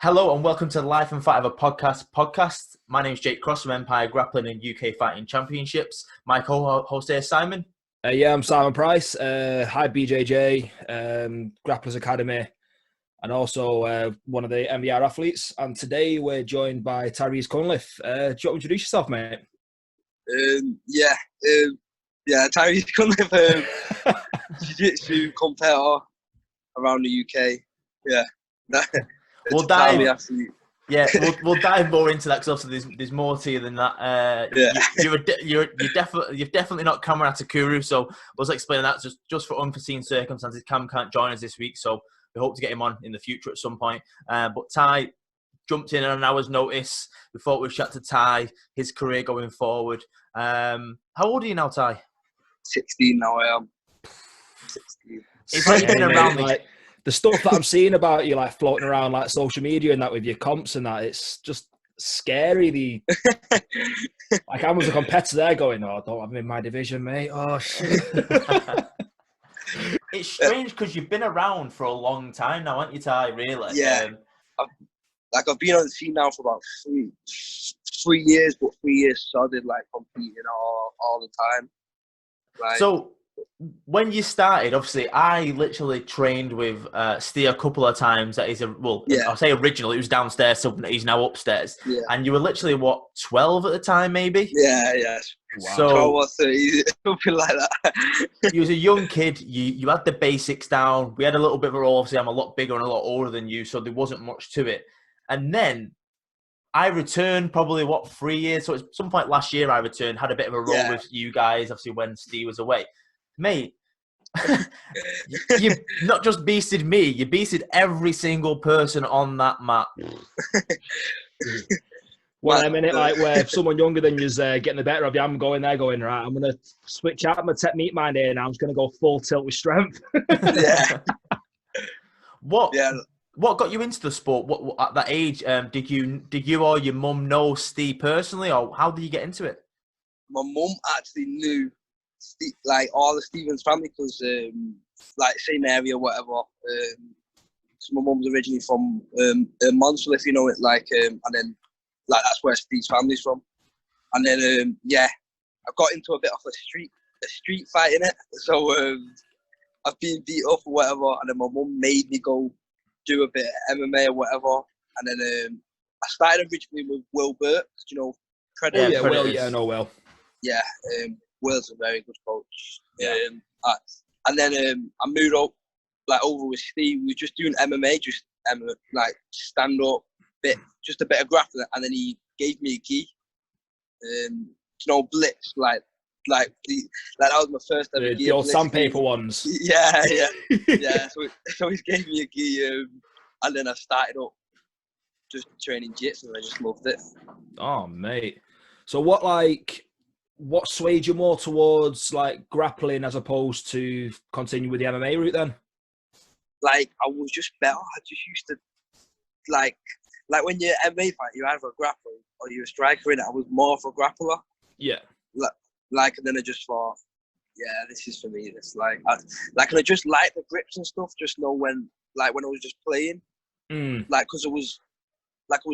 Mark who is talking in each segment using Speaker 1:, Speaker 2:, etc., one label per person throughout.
Speaker 1: Hello and welcome to the Life and Fight of a podcast. My name is Jake Cross from Empire Grappling and UK Fighting Championships. My co-host here, Simon.
Speaker 2: I'm Simon Price, HIVE BJJ, Grapplers Academy, and also one of the ENVAR athletes. And today we're joined by Tyreeze Cunliffe. Do you want to introduce yourself, mate?
Speaker 3: Tyreeze Cunliffe, Jiu-Jitsu competitor around the UK.
Speaker 1: We'll dive more into that because obviously there's more to you than that. You're definitely not Cameron Atakuru, so we'll explain that. Just for unforeseen circumstances, Cam can't join us this week, so we hope to get him on in the future at some point. But Ty jumped in on an hour's notice. We thought we'd chat to Ty, his career going forward. How old are you now, Ty?
Speaker 3: 16 now. I am 16.
Speaker 1: It's like you've been around
Speaker 2: the stuff that I'm seeing about you, like floating around like social media and that with your comps and that, it's just scary. Like I was a competitor there going, "Oh, don't have him in my division, mate." Oh shit.
Speaker 1: It's strange because you've been around for a long time now, haven't you, Ty? Really?
Speaker 3: Yeah. I've been on the scene now for about three years, but 3 years solid, like competing all the time. Like,
Speaker 1: so when you started, obviously, I literally trained with Steve a couple of times. That is I'll say originally it was downstairs, so he's now upstairs. Yeah. And you were literally 12 at the time, maybe?
Speaker 3: Yeah.
Speaker 1: Wow. So
Speaker 3: 12 or 30, something like that.
Speaker 1: You was a young kid. You had the basics down. We had a little bit of a role. Obviously, I'm a lot bigger and a lot older than you, so there wasn't much to it. And then I returned probably 3 years. So at some point last year, I returned, had a bit of a role with you guys. Obviously, when Steve was away. Mate, you not just beasted me, you beasted every single person on that mat.
Speaker 2: Well, I mean, like where if someone younger than you's getting the better of you, I'm going there going, right, I'm going to switch out my technique mind here now. I'm just going to go full tilt with strength.
Speaker 3: Yeah.
Speaker 1: What got you into the sport? What at that age, did you or your mum know Steve personally, or how did you get into it?
Speaker 3: My mum actually knew like all the Stevens family because like same area, whatever. So my mum's originally from Monsell, if you know it, like, and then like that's where Steve's family's from. And then I got into a bit of a street fight in it. So I've been beat up or whatever, and then my mum made me go do a bit of MMA or whatever. And then I started originally with Will Burke, you know, Predator.
Speaker 2: Yeah, Will, yeah, I know Will.
Speaker 3: Yeah, Will's a very good coach. Yeah. And then I moved up, like over with Steve. We were just doing MMA, just like stand up, just a bit of grappling. And then he gave me a gi, you know, blitz, like that was my first ever gi.
Speaker 2: The old sandpaper ones.
Speaker 3: Yeah. So he gave me a gi, and then I started up just training jits, and I just loved it.
Speaker 2: Oh, mate. So what swayed you more towards like grappling as opposed to continue with the MMA route then?
Speaker 3: Like I was just better. I just used to like when you're MMA fight, you're either a grappler or you're a striker in it. I was more of a grappler.
Speaker 2: Yeah.
Speaker 3: Like and then I just thought, yeah, this is for me. It's like and I just like the grips and stuff. Just know when I was just playing, like because I was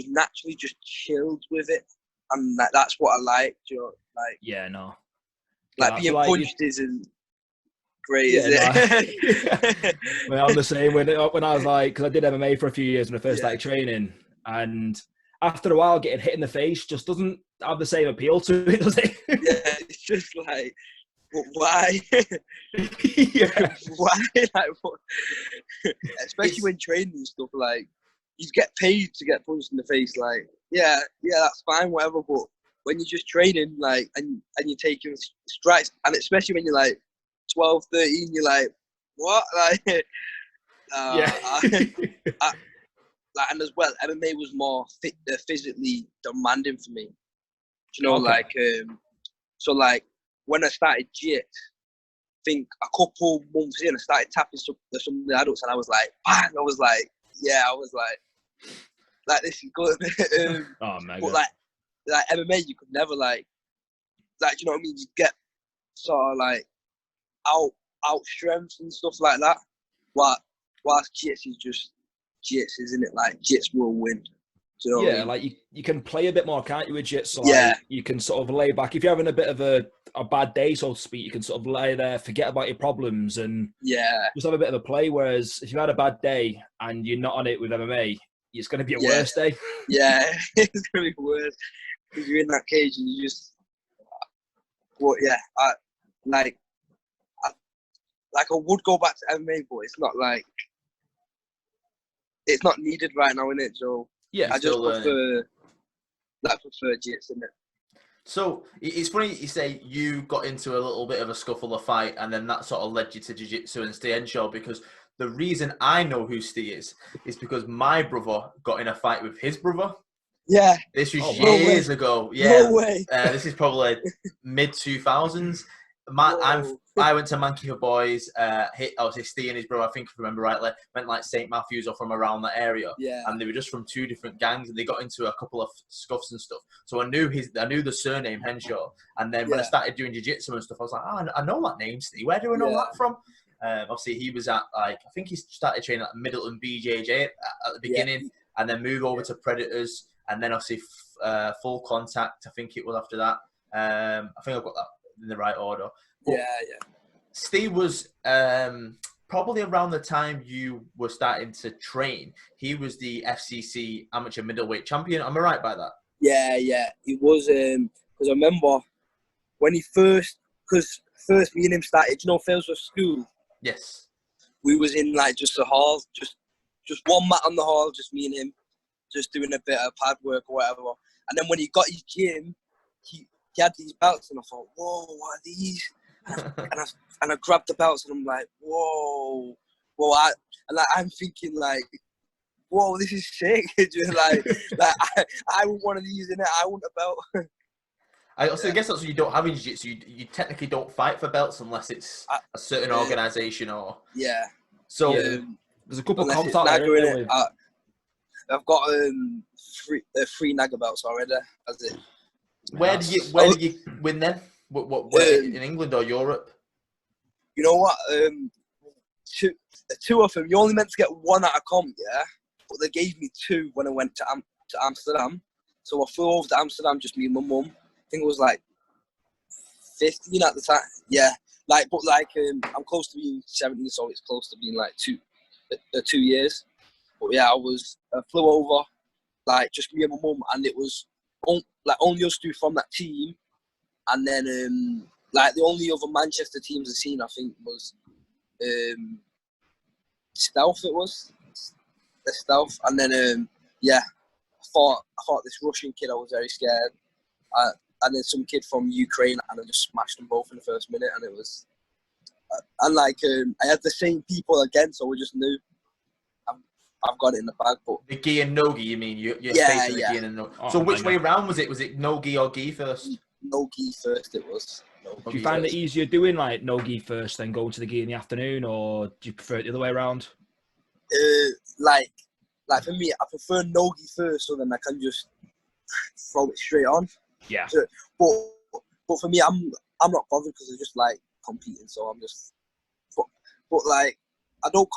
Speaker 3: naturally just chilled with it. And that's what I like, you know, like.
Speaker 2: Yeah, no.
Speaker 3: Like being punched isn't great, is it?
Speaker 2: Well, I'm the same. When I was like, because I did MMA for a few years when I first started training, and after a while, getting hit in the face just doesn't have the same appeal to it, does it?
Speaker 3: Yeah, it's just like, why? Why? Like, what? Especially when training and stuff, like, you get paid to get punched in the face, like, yeah, that's fine, whatever. But when you're just training, like, and you're taking strikes, and especially when you're like 12, 13, you're like, what? Like, and as well, MMA was more physically demanding for me. You know, like, so like when I started JIT, I think a couple months in, I started tapping some of the adults, and I was like, bang! I was like, this is good.
Speaker 2: Oh man!
Speaker 3: But like MMA, you could never like you know what I mean. You get sort of like out strength and stuff like that. Whilst JIT is just jits, isn't it? Like jits will win. Do you know what I mean?
Speaker 2: Like you can play a bit more, can't you, with jits?
Speaker 3: Yeah.
Speaker 2: You can sort of lay back. If you're having a bit of a bad day, so to speak, you can sort of lay there, forget about your problems, and just have a bit of a play. Whereas if you've had a bad day and you're not on it with MMA, it's going to be a worse day.
Speaker 3: Yeah, it's going to be worse because you're in that cage and you just. Well, yeah, I would go back to MMA, but it's not like it's not needed right now, innit? So
Speaker 1: yeah,
Speaker 3: I just prefer jits, innit?
Speaker 1: So it's funny you say you got into a little bit of a scuffle, a fight, and then that sort of led you to jiu-jitsu and Steve Henshaw, because the reason I know who Steve is because my brother got in a fight with his brother.
Speaker 3: Yeah.
Speaker 1: This was years ago. Yeah.
Speaker 3: No way.
Speaker 1: This is probably mid-2000s. I went to Mankey for Boys. Obviously, Steve and his brother, I think if I remember rightly, went like St. Matthews or from around that area.
Speaker 3: Yeah.
Speaker 1: And they were just from two different gangs, and they got into a couple of scuffs and stuff. So I knew the surname Henshaw. And then when I started doing jiu-jitsu and stuff, I was like, I know that name, Steve. Where do I know that from? Obviously, he was at I think he started training at Middleton BJJ at the beginning, and then moved over to Predators, and then obviously Full Contact. I think it was after that. I think I've got that in the right order. But Steve was probably around the time you were starting to train. He was the FCC amateur middleweight champion. Am I right by that?
Speaker 3: Yeah. He was because I remember when he first me and him started. You know, Phil's with school.
Speaker 1: Yes.
Speaker 3: We was in like just a hall, just one mat on the hall, just me and him, just doing a bit of pad work or whatever. And then when he got his gym, he had these belts, and I thought, whoa, what are these? And I grabbed the belts, and I'm like, whoa. I'm thinking like, whoa, this is sick. like I want one of these in it. I want a belt.
Speaker 1: I guess that's what you don't have in jiu-jitsu. You technically don't fight for belts unless it's a certain organisation or.
Speaker 3: Yeah.
Speaker 1: So
Speaker 2: there's a couple of comps
Speaker 3: out
Speaker 2: there.
Speaker 3: With... I've got three Naga belts already. That's it.
Speaker 1: Where did you win then? Where in England or Europe?
Speaker 3: You know what? Two of them. You only meant to get one at a comp, yeah. But they gave me two when I went to Amsterdam. So I flew over to Amsterdam, just me and my mum. I think it was like 15 at the time. Yeah. I'm close to being 17, so it's close to being like 2 years. But yeah, I flew over, like just me and my mum, and it was only us two from that team. And then the only other Manchester teams I've seen, I think, was Stealth. It was the Stealth, and then I fought this Russian kid. I was very scared, and then some kid from Ukraine, and I just smashed them both in the first minute. And it was, I had the same people again, so we just knew I've got it in the bag. But
Speaker 1: the gi and no gi, you mean? You're facing the gi and no. So which way round was it? Was it no gi or gi first?
Speaker 3: No gi first. It was.
Speaker 2: Do you find it easier doing like no gi first, then going to the gi in the afternoon, or do you prefer it the other way around?
Speaker 3: Like for me, I prefer no gi first, so then I can just throw it straight on.
Speaker 2: Yeah.
Speaker 3: So, but for me, I'm not bothered because I just like competing, so I'm just. But like, I don't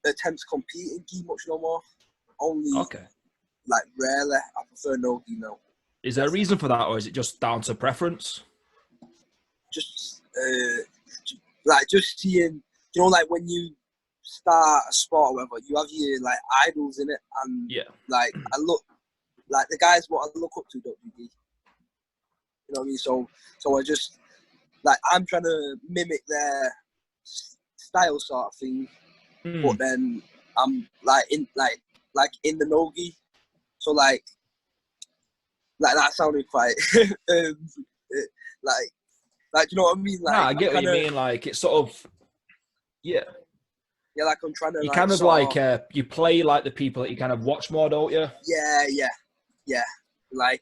Speaker 3: attempt to compete in gi much no more. Only like rarely. I prefer no gi now.
Speaker 2: Is there a reason for that, or is it just down to preference?
Speaker 3: Just seeing, you know, like when you start a sport or whatever, you have your like idols in it, and like I look like the guys what I look up to don't do gi. You know what I mean? So I just like I'm trying to mimic their style sort of thing, but then I'm like in the no gi. So like that sounded quite like you know what I mean? Like
Speaker 2: I get what you mean. Like it's sort of
Speaker 3: yeah, like I'm trying to.
Speaker 2: You kind of like you play like the people that you kind of watch more, don't you?
Speaker 3: Yeah. Like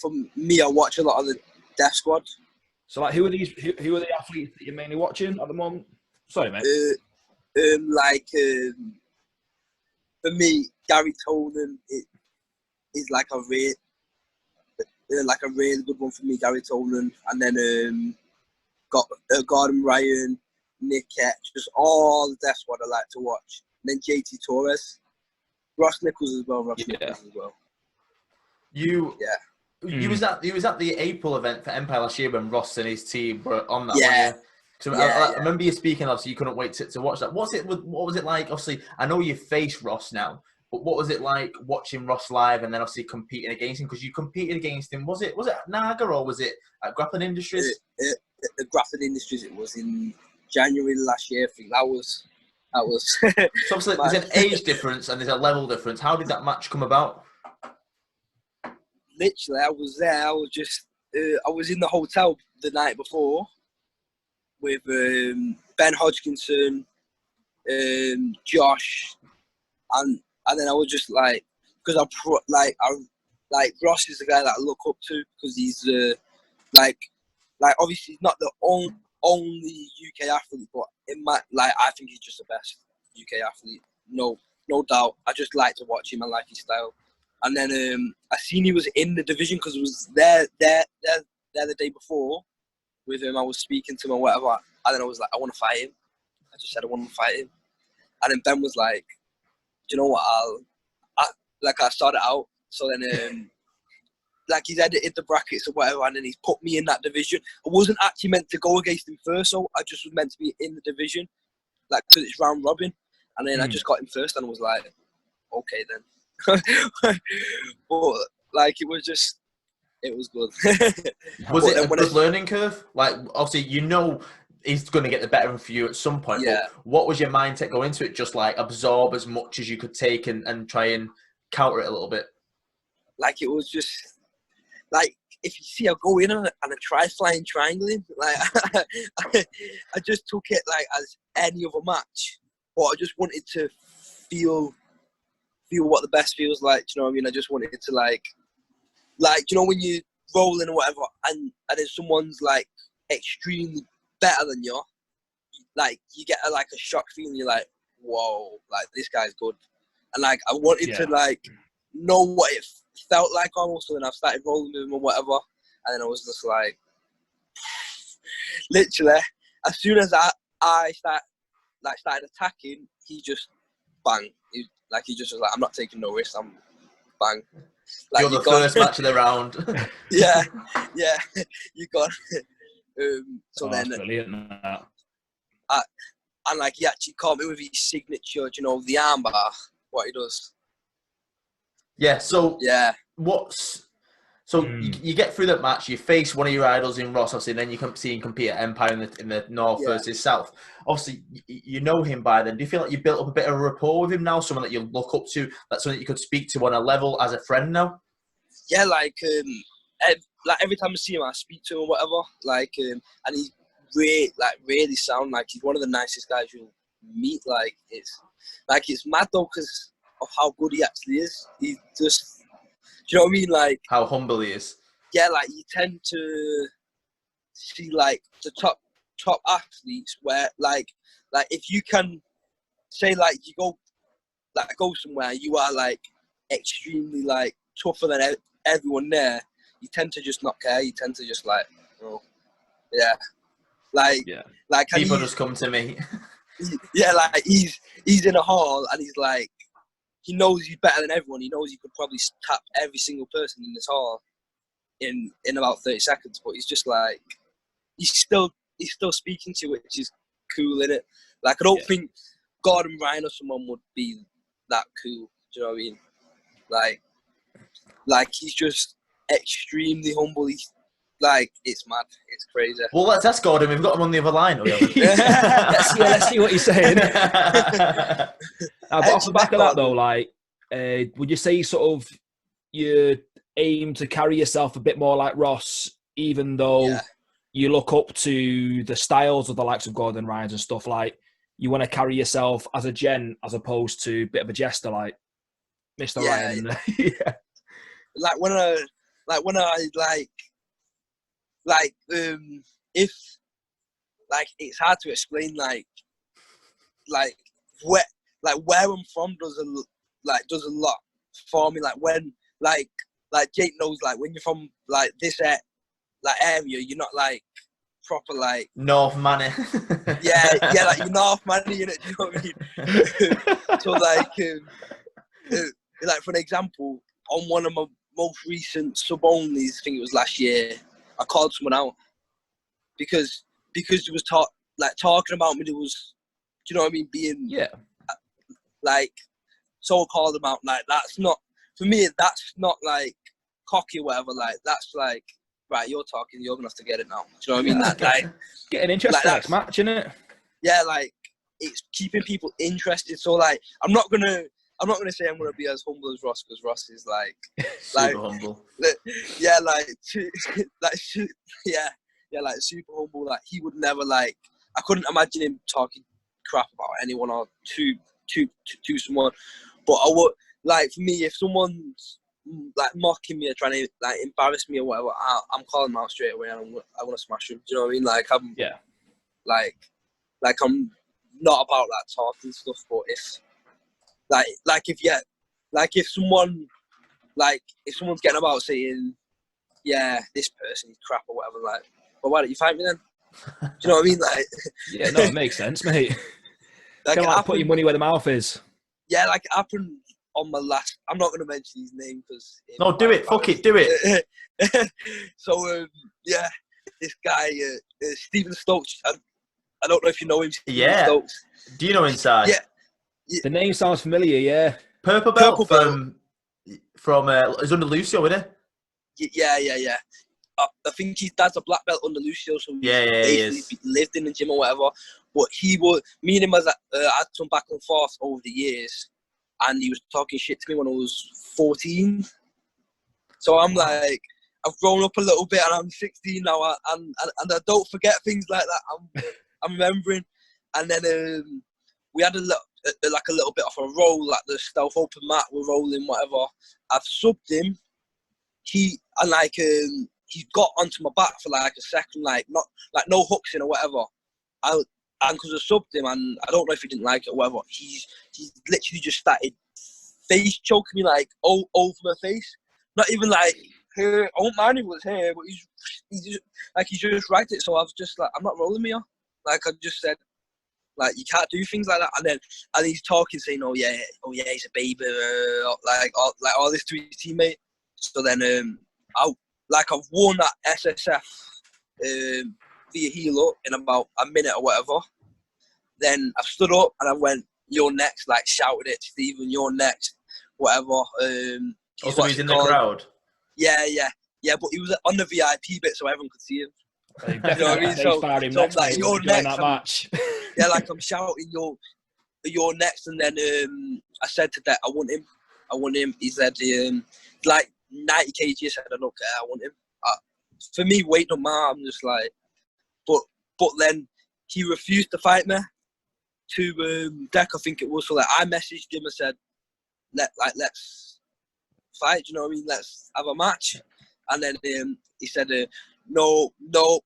Speaker 3: for me, I watch a lot of the Death Squad.
Speaker 2: So like, who are the athletes that you're mainly watching at the moment? Sorry, mate.
Speaker 3: For me, Gary Tolan is like a really good one for me, Gary Tolan, and then got Gordon Ryan, Nick Ketch, just all the Death Squad I like to watch. then JT Torres, Ross Nichols as well.
Speaker 1: You was at the April event for Empire last year when Ross and his team were on that.
Speaker 3: Yeah.
Speaker 1: So I remember you speaking. Obviously, you couldn't wait to watch that. What was it like? Obviously, I know you face Ross now, but what was it like watching Ross live and then obviously competing against him? Because you competed against him. Was it Naga or was it at Grappling Industries?
Speaker 3: The Grappling Industries. It was in January last year. I think that was.
Speaker 1: So obviously, there's an age difference and there's a level difference. How did that match come about?
Speaker 3: Literally, I was there. I was just. I was in the hotel the night before with Ben Hodgkinson, Josh, and then I was just like, because Ross is the guy that I look up to because he's like obviously he's not the only UK athlete, but I think he's just the best UK athlete, no doubt. I just like to watch him and like his style. And then I seen he was in the division because it was there the day before with him. I was speaking to him or whatever, and then I was like, I want to fight him. I just said I want to fight him, and then Ben was like, do you know what? I started out. So then he's edited the brackets or whatever, and then he's put me in that division. I wasn't actually meant to go against him first, so I just was meant to be in the division, because it's round robin. And then I just got him first, and I was like, okay then. But it was good.
Speaker 1: Was it a good learning curve? Obviously, he's going to get the better of you at some point.
Speaker 3: Yeah.
Speaker 1: But what was your mindset going into it? Just absorb as much as you could take and try and counter it a little bit.
Speaker 3: It was just if you see, I go in and I try flying triangle him. I just took it as any other match, but I just wanted to feel what the best feels like. Do you know what I mean? I just wanted to when you rolling or whatever, and then someone's extremely better than you, you get a shock feeling. You're like, whoa, this guy's good, and I wanted to know what it felt like almost. And I've started rolling with him or whatever, and then I was just literally, as soon as I started attacking, he just bang. He just was like, I'm not taking no risk. I'm bang.
Speaker 1: You're the first match of the round.
Speaker 3: yeah, you got. Then
Speaker 2: brilliant.
Speaker 3: And he actually caught me with his signature, the armbar, what he does.
Speaker 1: Yeah. So
Speaker 3: yeah.
Speaker 1: You get through that match, you face one of your idols in Ross, obviously, and then you can see him compete at Empire in the North versus South. Obviously, you know him by then. Do you feel like you built up a bit of a rapport with him now? Someone that you look up to, that's someone that you could speak to on a level as a friend now?
Speaker 3: Yeah, every time I see him, I speak to him or whatever. And he's really sound. He's one of the nicest guys you'll meet. It's mad though because of how good he actually is. He's just. Do you know what I mean?
Speaker 1: How humble he is.
Speaker 3: Yeah, you tend to see the top athletes where if you can say you go somewhere, you are extremely tougher than everyone there. You tend to just not care. You tend to just oh, yeah,
Speaker 1: people just come to me.
Speaker 3: he's in a hall and he's he knows he's better than everyone. He knows he could probably tap every single person in this hall in about 30 seconds. But he's just he's still speaking to you, which is cool, innit? I don't think Gordon Ryan or someone would be that cool. Do you know what I mean? He's just extremely humble. He's it's mad. It's crazy.
Speaker 1: Well, let's ask Gordon. We've got him on the other line.
Speaker 2: Let's see what he's saying. But off the back of that, though, would you say sort of you aim to carry yourself a bit more like Ross, even though you look up to the styles of the likes of Gordon Ryan and stuff? You want to carry yourself as a gent as opposed to a bit of a jester, like Mr. Ryan.
Speaker 3: If it's hard to explain where I'm from does a lot for me. When Jake knows when you're from this area, you're not proper like
Speaker 1: North Manny.
Speaker 3: yeah, like you're North Manny, innit? Do you know what I mean? So like for an example, on one of my most recent sub-onlys, I think it was last year, I called someone out because it was talking about me. There was, do you know what I mean? Being like so called about like that's not for me. That's not like cocky or whatever. Like that's like right. You're talking. You're gonna have to get it now. Do you know what I mean? That like
Speaker 2: getting interest
Speaker 3: like,
Speaker 2: next match, innit?
Speaker 3: Yeah, like it's keeping people interested. So like I'm not gonna say I'm gonna be as humble as Ross because Ross is like
Speaker 1: super humble.
Speaker 3: Yeah, like like super humble. Like he would never like. I couldn't imagine him talking crap about anyone or to someone. But I would like for me if someone's like mocking me or trying to like embarrass me or whatever, I'm calling them out straight away and I want to smash them. Do you know what I mean? Like I'm like I'm not about that talking stuff. But if someone's getting about saying, yeah, this person is crap or whatever, like, well, why don't you fight me then? Do you know what I mean? Like,
Speaker 2: yeah, no, it makes sense, mate.
Speaker 3: Like,
Speaker 2: kind of like put your money where the mouth is.
Speaker 3: Yeah, like it happened on my last. I'm not going to mention his name because.
Speaker 1: No, do it. Fuck it. Do it.
Speaker 3: So yeah, this guy Stephen Stokes. I don't know if you know him. Stephen Stokes.
Speaker 1: Do you know Inside?
Speaker 3: Yeah.
Speaker 2: The name sounds familiar. Yeah.
Speaker 1: Purple Belt from it's under Lucio, isn't it?
Speaker 3: Yeah. I think his dad's a black belt under Lucio, so
Speaker 1: he basically
Speaker 3: lived in the gym or whatever. But me and him had some back and forth over the years, and he was talking shit to me when I was 14. So I'm like, I've grown up a little bit, and I'm 16 now, and I don't forget things like that. I'm remembering, and then we had a little bit of a roll, like the stealth open mat, we're rolling, whatever. I've subbed him. He got onto my back for like a second, like no hooks in or whatever. And because I subbed him, and I don't know if he didn't like it or whatever, he's literally just started face choking me like all over my face. Not even like hair. I won't mind if it was hair, but he's just ragged it. So I was just like, I'm not rolling me. Like I just said, like you can't do things like that. And he's talking, saying, oh yeah, he's a baby, like all this to his teammate. So then I've worn that SSF via heel up in about a minute or whatever. Then I've stood up and I went, you're next, like shouted it, Stephen, you're next, whatever.
Speaker 1: So he's in the crowd?
Speaker 3: Yeah, but he was on the VIP bit so everyone could see him.
Speaker 2: You know what I mean? So
Speaker 3: I'm like, you're next.
Speaker 2: That match.
Speaker 3: Yeah, like I'm shouting, you're next. And then I said to that, I want him. He said, like 90 kg. I said, I don't care, I want him. For me, weight no matter. I'm just like, but then he refused to fight me to Deck, I think it was. So like, I messaged him and said, let's fight. You know what I mean? Let's have a match. And then he said, no, not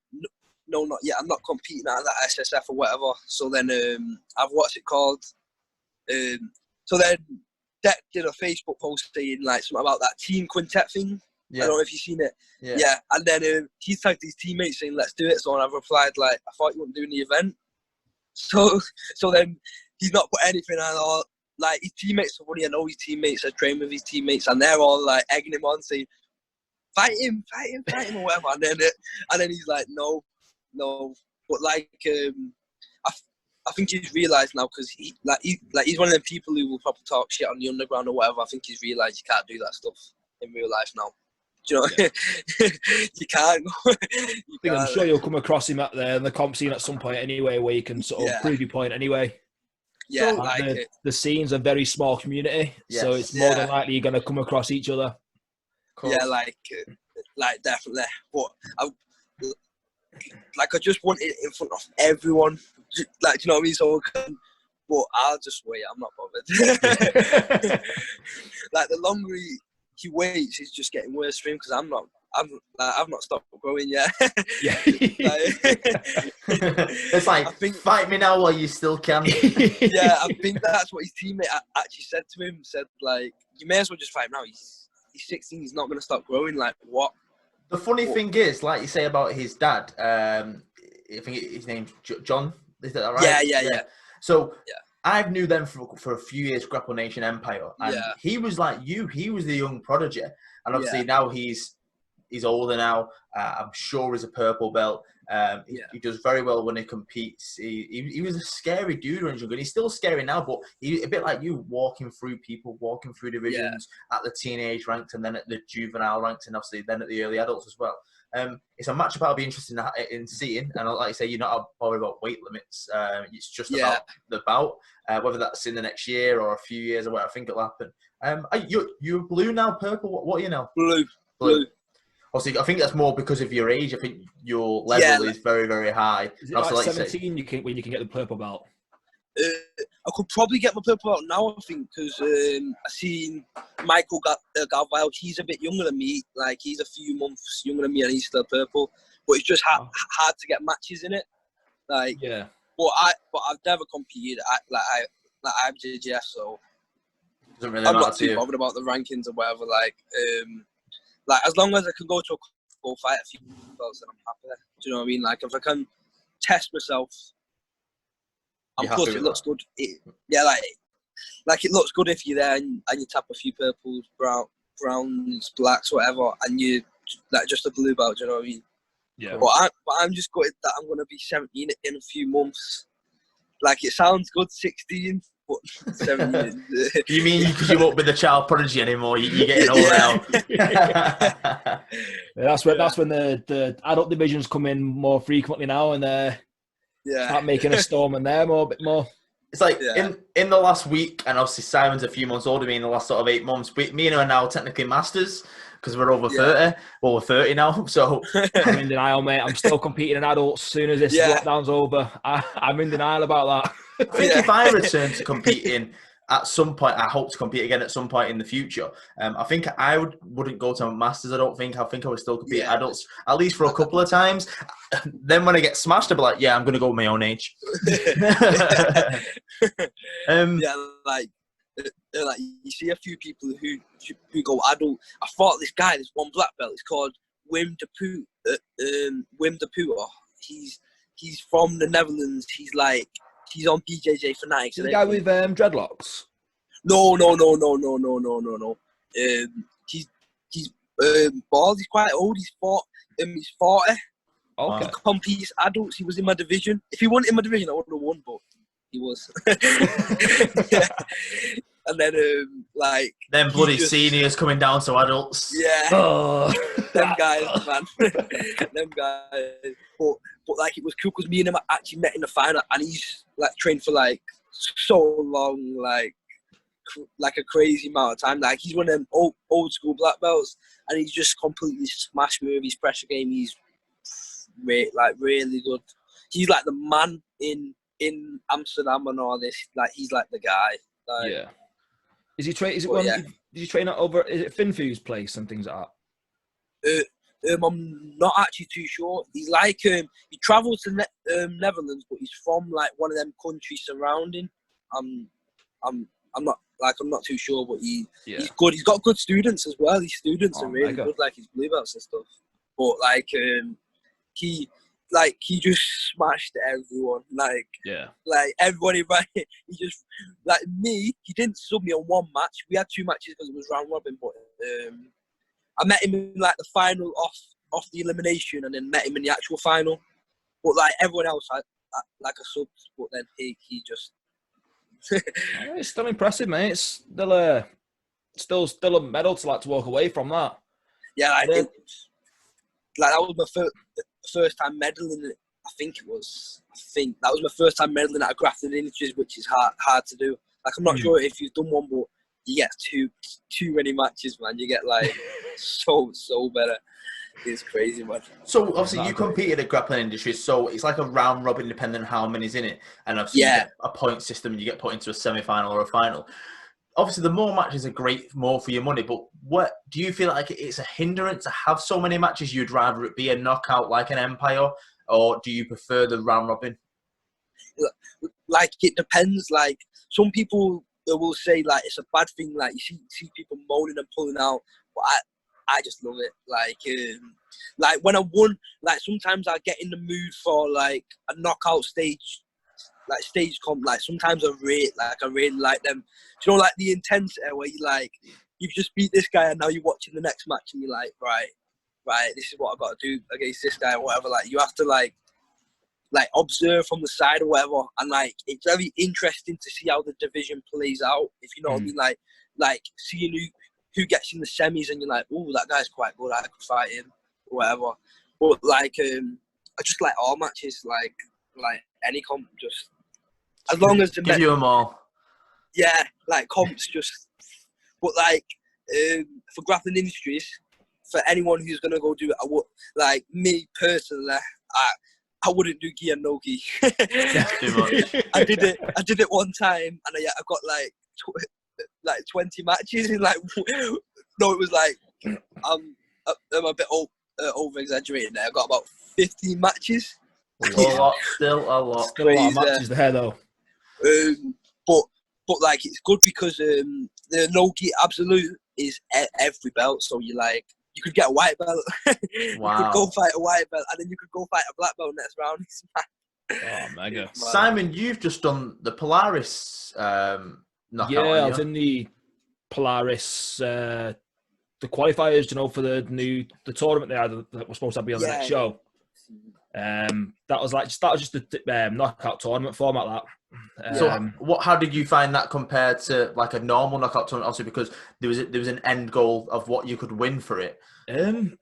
Speaker 3: yet. I'm not competing at that SSF or whatever. So then I've what's it called? So then Deck did a Facebook post saying like something about that team quintet thing. Yeah. I don't know if you've seen it. Yeah. And then he tagged his teammates saying, let's do it. So I've replied like, I thought you weren't doing the event. So then he's not put anything at all. Like his teammates are funny. I know his teammates. I train with his teammates, and they're all like egging him on, saying, "Fight him, or whatever." And then he's like, "No." But like, I think he's realised now because he's one of them people who will probably talk shit on the underground or whatever. I think he's realised you can't do that stuff in real life now. Do you know? Yeah. You can't.
Speaker 2: I'm sure you'll come across him out there in the comp scene at some point anyway, where you can sort of prove your point anyway.
Speaker 3: Yeah,
Speaker 2: so the scene's a very small community, so it's more than likely you're going to come across each other.
Speaker 3: Yeah, like definitely. But I just want it in front of everyone. Like, do you know what I mean? So, but I'll just wait. I'm not bothered. Like the longer he waits, he's just getting worse for him because I've not stopped growing yet.
Speaker 2: Yeah.
Speaker 1: It's like, fight me now while you still can.
Speaker 3: Yeah, I think that's what his teammate actually said to him. Said like, you may as well just fight him now. He's 16. He's not going to stop growing. Like what?
Speaker 1: The funny thing is, like you say about his dad, I think his name's John. Is that right?
Speaker 3: Yeah.
Speaker 1: So
Speaker 3: Yeah.
Speaker 1: I've knew them for a few years, Grapple Nation Empire, and
Speaker 3: Yeah.
Speaker 1: he was like you. He was the young prodigy, and obviously now he's older now. I'm sure he's a purple belt. He does very well when he competes. He was a scary dude when he was younger. He's still scary now, but a bit like you, walking through divisions at the teenage ranks and then at the juvenile ranks, and obviously then at the early adults as well. It's a matchup I'll be interested in seeing, and like you say, you're not worried about weight limits. It's just about the bout, whether that's in the next year or a few years or whatever. I think it'll happen. You're blue now, purple. What are you now?
Speaker 3: Blue.
Speaker 1: Obviously, I think that's more because of your age. I think your level is very, very high.
Speaker 2: Is it like 17 when you can get the purple belt?
Speaker 3: I could probably get my purple belt now, I think, because I seen Michael Galvile. He's a bit younger than me. Like, he's a few months younger than me, and he's still purple. But it's just hard to get matches in it. Like, But I've never competed. I'm JJS, so
Speaker 1: doesn't really
Speaker 3: I'm
Speaker 1: matter
Speaker 3: not too bothered about the rankings or whatever. Like as long as I can go to a couple fight a few belts, then I'm happy. Do you know what I mean? Like, if I can test myself, plus it looks good. Like it looks good if you're there and you tap a few purples, browns, blacks, whatever, and you like just a blue belt. Do you know what I mean?
Speaker 2: Yeah.
Speaker 3: But I'm just gutted that I'm gonna be 17 in a few months. Like, it sounds good, 16, but 17.
Speaker 1: You mean because you won't be the child prodigy anymore? You're getting old now.
Speaker 2: That's when the adult divisions come in more frequently now, and start making a storm in there a bit more.
Speaker 1: It's like in the last week, and obviously Simon's a few months older than me in the last sort of 8 months. Me and her are now technically masters because we're over 30. Well, we're 30 now, so
Speaker 2: I'm in denial, mate. I'm still competing in adults. As soon as this lockdown's over, I'm in denial about that.
Speaker 1: I think if I return to competing at some point, I hope to compete again at some point in the future. I think I wouldn't go to masters. I think I would still compete adults at least for a couple of times. Then when I get smashed, I'll be like, yeah, I'm gonna go my own age.
Speaker 3: Like you see a few people who go adult. I thought this one black belt is called Wim de Pooter. He's from the Netherlands. He's on BJJ Fanatics.
Speaker 2: The guy with dreadlocks?
Speaker 3: No. He's bald. He's quite old. He's 40.
Speaker 2: Okay.
Speaker 3: He competes adults. He was in my division. If he wasn't in my division, I would have won, but he was. And then,
Speaker 1: them bloody seniors coming down to adults.
Speaker 3: Yeah.
Speaker 2: Oh.
Speaker 3: Them guys, man. Them guys. But like, it was cool because me and him actually met in the final, and he's like trained for like so long, like a crazy amount of time. Like, he's one of them old school black belts, and he's just completely smashed me with his pressure game. He's really good. He's like the man in Amsterdam and all this. Like, he's like the guy. Like,
Speaker 2: yeah. Is he train? Is it one? Did you train at over? Is it Finfu's place and things like that?
Speaker 3: I'm not actually too sure. He's like he travels to Netherlands, but he's from like one of them countries surrounding. I'm not too sure, but he's good. He's got good students as well. His students are really good, like his blue belts and stuff. But he just smashed everyone. Like everybody, right? He just, like me, he didn't sub me on one match. We had 2 matches because it was round robin, but I met him in like the final off the elimination, and then met him in the actual final. But like everyone else had like a sub, but then he just.
Speaker 2: It's still impressive, mate. It's still a medal to walk away from that.
Speaker 3: Yeah, that was my first time medaling it. I think that was my first time medaling at a grappling industries, which is hard to do. Like, I'm not sure if you've done one, but you get too many matches, man. You get like so better. It's crazy, man.
Speaker 1: So obviously you competed at grappling industries, so it's like a round robin depending on how many's in it, and obviously you get a point system and you get put into a semi-final or a final. Obviously, the more matches are great, more for your money. But what do you feel like it's a hindrance to have so many matches? You'd rather it be a knockout like an Empire, or do you prefer the round robin?
Speaker 3: Like, it depends. Like, some people will say like it's a bad thing. Like, you see people moaning and pulling out. But I just love it. Like when I won, like sometimes I get in the mood for like a knockout stage, like stage comp. Like sometimes I really like them. Do you know, like the intensity where you like you've just beat this guy and now you're watching the next match and you're like, right, this is what I've got to do against this guy or whatever. Like you have to like observe from the side or whatever, and like it's very interesting to see how the division plays out, if you know what I mean. Like seeing who gets in the semis and you're like, oh, that guy's quite good, I could fight him or whatever. But like I just like all matches, like any comp, just as long as the
Speaker 1: give you them all.
Speaker 3: Yeah, like comps just. But like for grappling industries, for anyone who's gonna go do it, I would, like me personally, I wouldn't do gi and no gi.
Speaker 1: Too much.
Speaker 3: I did it one time, and I got like 20 matches in like. No, it was like I'm a bit over exaggerating there. I got about 15 matches.
Speaker 1: Still a lot
Speaker 2: of matches there though.
Speaker 3: But like it's good because the no gi absolute is every belt, so you could get a white belt.
Speaker 1: Wow.
Speaker 3: You could go fight a white belt, and then you could go fight a black belt next round.
Speaker 2: Oh, mega.
Speaker 1: Simon, you've just done the Polaris knockout.
Speaker 2: Yeah, I was in the Polaris, the qualifiers, you know, for the tournament they had that was supposed to be on the next show. That was just the knockout tournament format. That.
Speaker 1: So, how did you find that compared to like a normal knockout tournament? Also, because there was an end goal of what you could win for it.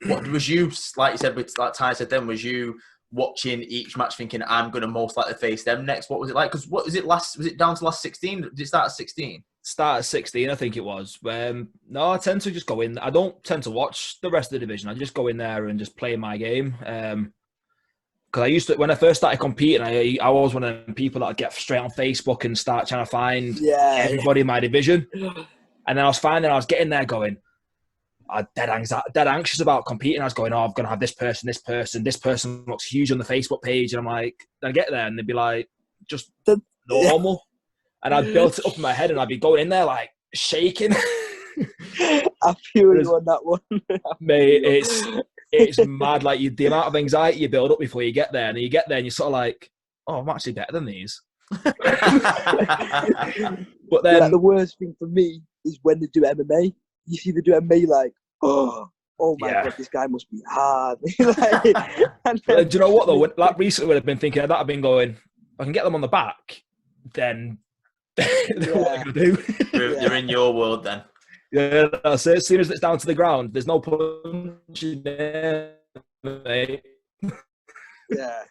Speaker 1: What was you, like you said, like Ty said, then was you watching each match thinking I'm going to most likely face them next? What was it like? Because was it down to last 16? Did it start at 16?
Speaker 2: Start at 16, I think it was. No, I tend to just go in. I don't tend to watch the rest of the division. I just go in there and just play my game. Because I used to, when I first started competing, I was one of them people that would get straight on Facebook and start trying to find everybody in my division. And then I was getting there going, I'm dead anxious about competing. I was going, I'm going to have this person. This person looks huge on the Facebook page. And I'm like, then I get there and they'd be like, just normal. And I'd built it up in my head and I'd be going in there like shaking.
Speaker 3: I feel you on that one.
Speaker 2: Mate, it's mad. Like the amount of anxiety you build up before you get there. And then you get there and you're sort of like, oh, I'm actually better than these. But then
Speaker 3: the worst thing for me is when they do MMA. You see they do MMA like, oh my God, this guy must be hard. Do
Speaker 2: you know what though? Like recently when I've been thinking of that, I've been going, if I can get them on the back, then what am I going to do?
Speaker 1: You're in your world then.
Speaker 2: Yeah, that's it. As soon as it's down to the ground, there's no punching there, mate.
Speaker 3: Yeah.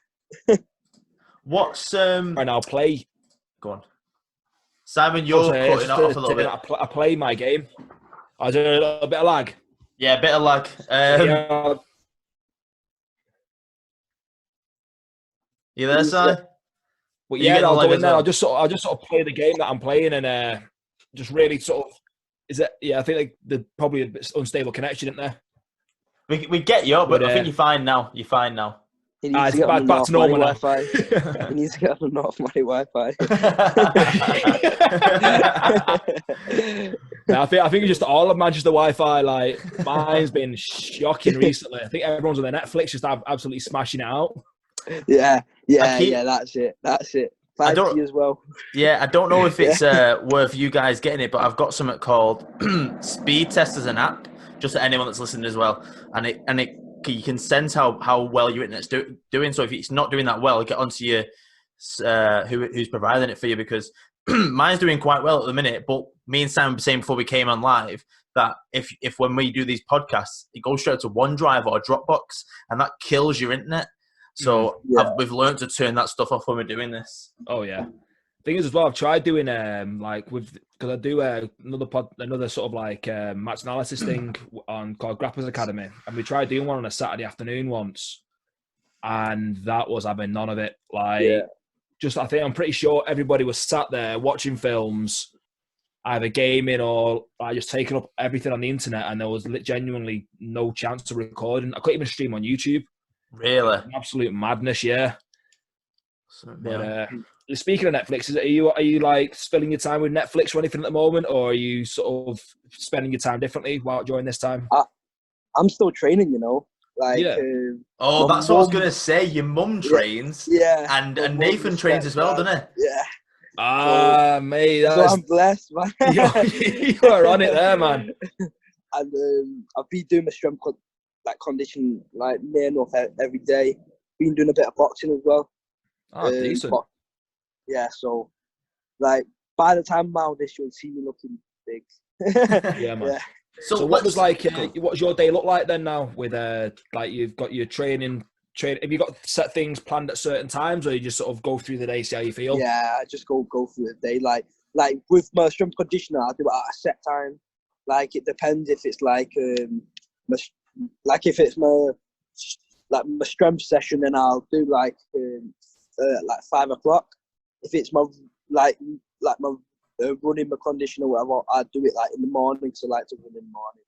Speaker 2: What's right now? Play.
Speaker 1: Go on, Simon. You're cutting off a little bit.
Speaker 2: I play my game. I do a little bit of lag.
Speaker 1: Yeah, a bit of lag. You there, Si?
Speaker 2: Well, yeah, I'll go in there. I'll just sort of play the game that I'm playing and just really sort of. Is it? Yeah, I think like there's probably a bit unstable connection, isn't there?
Speaker 1: We get you, but I think you're fine now. You're fine now.
Speaker 3: It's back to normal Wi-Fi. He needs to get on the North Money Wi-Fi.
Speaker 2: I think it's just all of Manchester Wi-Fi. Like mine's been shocking recently. I think everyone's on their Netflix just absolutely smashing it out.
Speaker 3: Yeah. That's it. 5G as well.
Speaker 1: Yeah, I don't know if it's worth you guys getting it, but I've got something called Speed Test as an app, just for anyone that's listening as well, and it you can sense how well your internet's doing. So if it's not doing that well, get onto your who's providing it for you, because mine's doing quite well at the minute. But me and Sam were saying before we came on live that if when we do these podcasts, it goes straight to OneDrive or Dropbox, and that kills your internet. So we've learned to turn that stuff off when we're doing this.
Speaker 2: Oh yeah. Thing is as well, I've tried doing because I do another sort of like match analysis thing called Grapplers Academy, and we tried doing one on a Saturday afternoon once, and that was having none of it. I think I'm pretty sure everybody was sat there watching films, either gaming or just taking up everything on the internet, and there was genuinely no chance of recording. I couldn't even stream on YouTube.
Speaker 1: Really?
Speaker 2: Absolute madness, yeah. But speaking of Netflix, are you like spending your time with Netflix or anything at the moment, or are you sort of spending your time differently during this time?
Speaker 3: I'm still training, you know. Like,
Speaker 2: Yeah.
Speaker 1: Oh,
Speaker 3: my
Speaker 1: that's what I was
Speaker 3: mum-
Speaker 1: gonna say. Your mum trains,
Speaker 3: Yeah,
Speaker 1: and
Speaker 3: my mum
Speaker 1: Nathan trains as well,
Speaker 3: stepdad.
Speaker 1: doesn't
Speaker 3: Yeah,
Speaker 2: Ah, mate,
Speaker 3: so I'm blessed, man.
Speaker 2: you're on it there, man.
Speaker 3: And I've been doing my strength condition like near enough every day. Been doing a bit of boxing as well.
Speaker 2: Oh, decent.
Speaker 3: But, yeah, so like by the time I'm out this, you'll see me looking big.
Speaker 2: Yeah, man.
Speaker 3: Yeah.
Speaker 2: So what does what does your day look like then now with like you've got your training, have you got set things planned at certain times, or you just sort of go through the day, see how you feel?
Speaker 3: Yeah, I just go through the day. Like with my strength conditioner, I do it at a set time. Like it depends if it's like if it's my strength session, then I'll do like 5 o'clock. If it's my my running my conditioner or whatever, I do it like in the morning. So I like to run in the morning.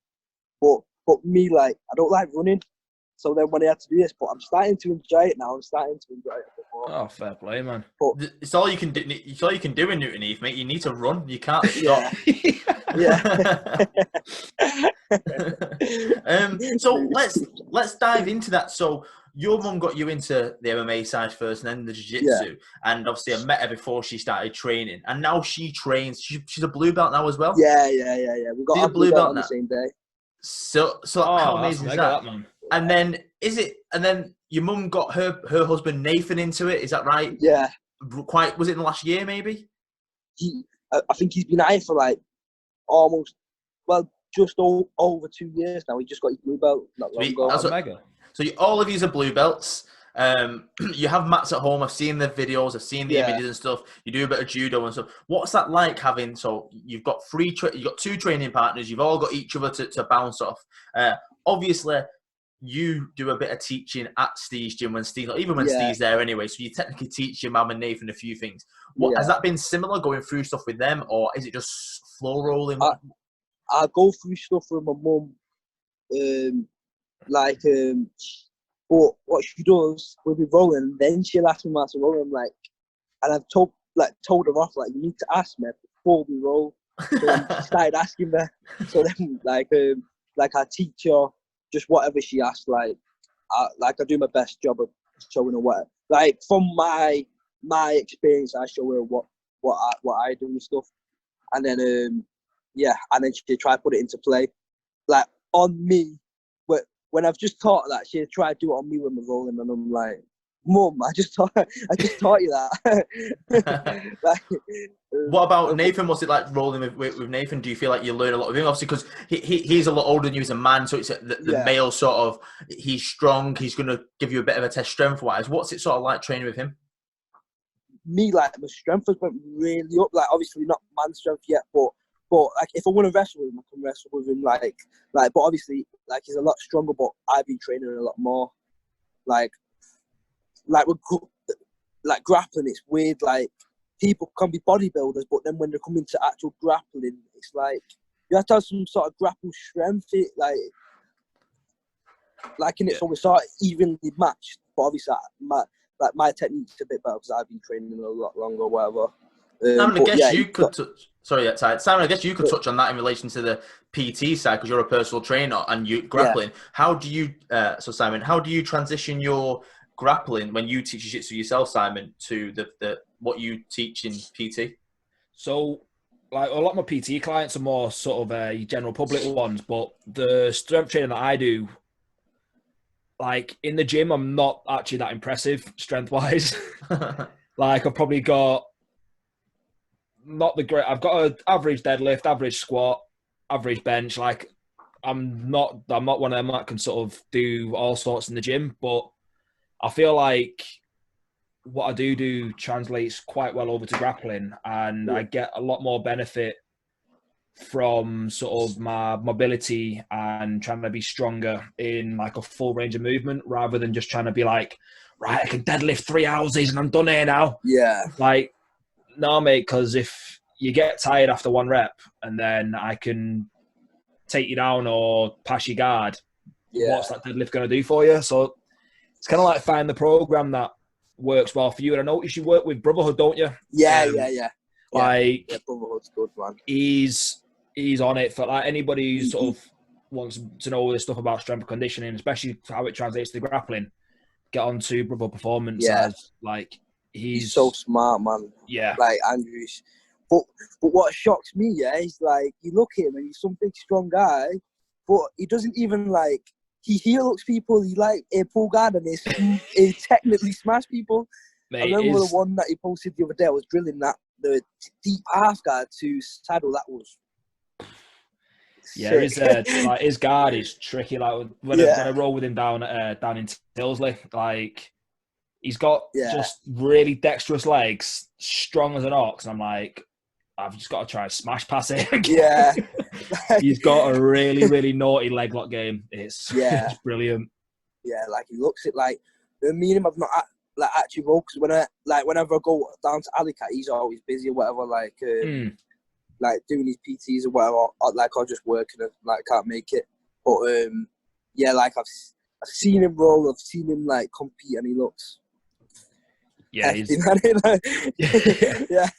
Speaker 3: But me, like, I don't like running. So then when I had to do this, but I'm starting to enjoy it now. I'm starting to enjoy it a bit more.
Speaker 2: Oh, fair play, man.
Speaker 3: But
Speaker 1: it's all you can do. It's all you can do in Newton Heath, mate. You need to run. You can't stop.
Speaker 3: yeah.
Speaker 1: So let's dive into that. So your mum got you into the MMA side first, and then the jiu-jitsu. And obviously, I met her before she started training, and now she trains. She's a blue belt now as well.
Speaker 3: Yeah. We got
Speaker 1: a blue belt
Speaker 3: on
Speaker 1: now?
Speaker 3: The same day.
Speaker 1: So how amazing is that?
Speaker 2: Man.
Speaker 1: And then your mum got her husband Nathan into it. Is that right?
Speaker 3: Yeah.
Speaker 1: Was it in the last year maybe?
Speaker 3: I think he's been at it for like just over 2 years now. He just got his blue belt not long ago.
Speaker 2: Mega.
Speaker 1: So all of you are blue belts. You have mats at home. I've seen the videos. I've seen the images and stuff. You do a bit of judo and stuff. What's that like having? So you've got you've got 2 training partners. You've all got each other to bounce off. Obviously, you do a bit of teaching at Steve's gym when Steve's there anyway. So you technically teach your mum and Nathan a few things. Has that been similar going through stuff with them, or is it just flow rolling?
Speaker 3: I go through stuff with my mum, but what she does, we'll be rolling, and then she'll ask me to roll. I'm like, and I've told her off, like, you need to ask me before we roll. So then she started asking me. So then, I teach her just whatever she asks. I do my best job of showing her what. Like from my experience, I show her what I do and stuff, and then and then she try to put it into play, like on me. But when I've just taught that, she tried to do it on me when we're rolling, and I'm like, Mum, I just taught you that.
Speaker 1: What about Nathan? What's it like rolling with Nathan? Do you feel like you learn a lot of him? Obviously, because he's a lot older than you as a man, so it's the male sort of. He's strong. He's going to give you a bit of a test strength-wise. What's it sort of like training with him?
Speaker 3: Me, like, my strength has went really up. Like, obviously not man strength yet, but like, if I want to wrestle with him, I can wrestle with him. Like, but obviously, like, he's a lot stronger. But I've been training a lot more. Like with grappling, it's weird. Like, people can be bodybuilders, but then when they come into actual grappling, it's like you have to have some sort of grapple strength. In it, so we're sort of evenly matched. But obviously, my technique's a bit better because I've been training a lot longer, whatever.
Speaker 1: Simon, I guess you could touch. Sorry, Simon, I guess you could touch on that in relation to the PT side because you're a personal trainer and you grappling. Yeah. How do you? So Simon, how do you transition your grappling when you teach jiu-jitsu yourself, Simon, to the what you teach in PT?
Speaker 2: So, like, a lot of my PT clients are more sort of general public ones, but the strength training that I do, like in the gym, I'm not actually that impressive strength-wise. Like, I've probably got not the great. I've got an average deadlift, average squat, average bench. Like, I'm not one of them that can sort of do all sorts in the gym, but I feel like what I do translates quite well over to grappling, and I get a lot more benefit from sort of my mobility and trying to be stronger in like a full range of movement rather than just trying to be like, right, I can deadlift 3 ounces and I'm done here now.
Speaker 3: Yeah.
Speaker 2: Like, no, mate, because if you get tired after 1 rep and then I can take you down or pass your guard, what's that deadlift going to do for you? So it's kind of like find the program that works well for you. And I notice you work with Brotherhood, don't you?
Speaker 3: Yeah.
Speaker 2: Like,
Speaker 3: Brotherhood's good, man.
Speaker 2: He's on it for like anybody who's sort of wants to know all this stuff about strength and conditioning, especially how it translates to the grappling, get on to Brother Performance.
Speaker 3: Yeah.
Speaker 2: As like
Speaker 3: He's so smart, man.
Speaker 2: Yeah.
Speaker 3: Like Andrews. But what shocks me, yeah, is like you look at him and he's some big strong guy, but he doesn't even like he heel hooks people. He like a pull guard and he technically smash people.
Speaker 2: Mate,
Speaker 3: I remember the one that he posted the other day. I was drilling that the deep half guard to saddle. That was
Speaker 2: yeah.
Speaker 3: sick.
Speaker 2: His guard is tricky. Like when I roll with him down in Tilsley, like he's got just really dexterous legs, strong as an ox. And I'm like, I've just got to try and smash pass it.
Speaker 3: Yeah.
Speaker 2: He's got a really, really naughty leg lock game. It's brilliant.
Speaker 3: Yeah, like he looks it like me and him have not actually rolled, because whenever I go down to Alicat, he's always busy or whatever, like doing his PTs or whatever, or just working and like can't make it. But yeah, like I've seen him roll, I've seen him like compete, and he looks hefty,
Speaker 2: yeah.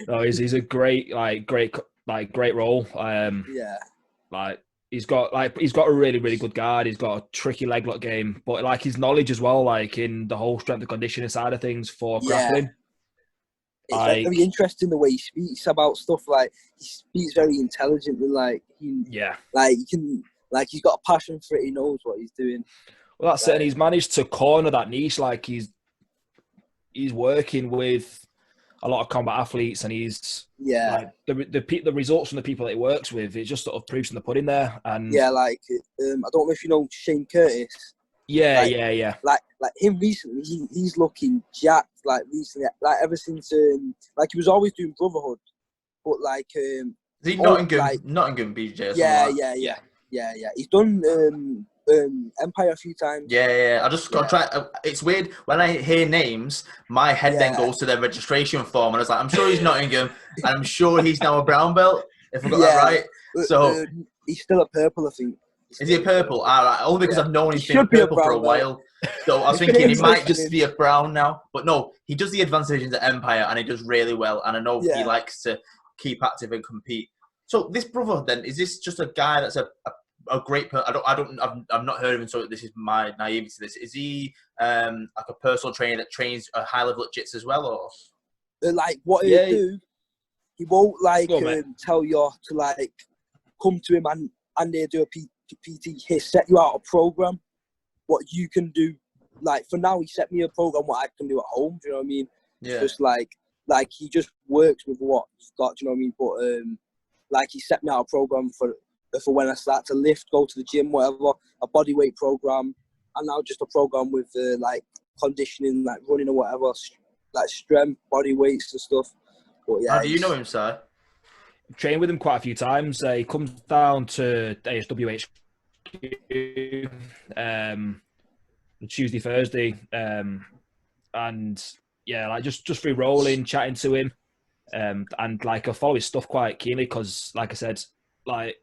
Speaker 2: No, he's a great role.
Speaker 3: Yeah.
Speaker 2: Like he's got a really, really good guard. He's got a tricky leg lock game, but like his knowledge as well, like in the whole strength and conditioning side of things for grappling.
Speaker 3: It's very interesting the way he speaks about stuff. Like he speaks very intelligently. Like he's got a passion for it. He knows what he's doing.
Speaker 2: Well, that's it. And he's managed to corner that niche. Like he's working with a lot of combat athletes, and he's like the results from the people that he works with. It just sort of proofs in the pudding there. And
Speaker 3: like I don't know if you know Shane Curtis.
Speaker 2: Yeah.
Speaker 3: Like him recently, he's looking jacked. Like recently, like ever since like he was always doing Brotherhood, but like
Speaker 1: is he Nottingham BJ? Or
Speaker 3: yeah. He's done Empire a few times.
Speaker 1: Yeah. I just gotta try. It's weird when I hear names, my head then goes to their registration form, and I was like, I'm sure he's Nottingham, and I'm sure he's now a brown belt. If I got that right, so
Speaker 3: he's still a purple, I think.
Speaker 1: Is he a purple? All right, only because I've known he's been purple for a while. So I was thinking he might just be a brown now. But no, he does the advanced divisions at Empire, and he does really well. And I know he likes to keep active and compete. So this brother, then, is this just a guy that's a great person? I've not heard of him, so this is my naivety to this. Is he like a personal trainer that trains a high level at jits as well, or?
Speaker 3: Like what he'll do, he won't like tell you to like come to him and they do a PT. He set you out a program, what you can do. Like for now, he set me a program what I can do at home. Do you know what I mean?
Speaker 1: Yeah.
Speaker 3: Just like he just works with what he's got. Do you know what I mean? But like he set me out a program for when I start to lift, go to the gym, whatever. A body weight program, and now just a program with like conditioning, like running or whatever, like strength, body weights and stuff. But yeah.
Speaker 1: How do you know him, sir?
Speaker 2: Trained with him quite a few times. He comes down to ASWH Tuesday, Thursday, and yeah, like just free rolling, chatting to him, and like I follow his stuff quite keenly because, like I said, like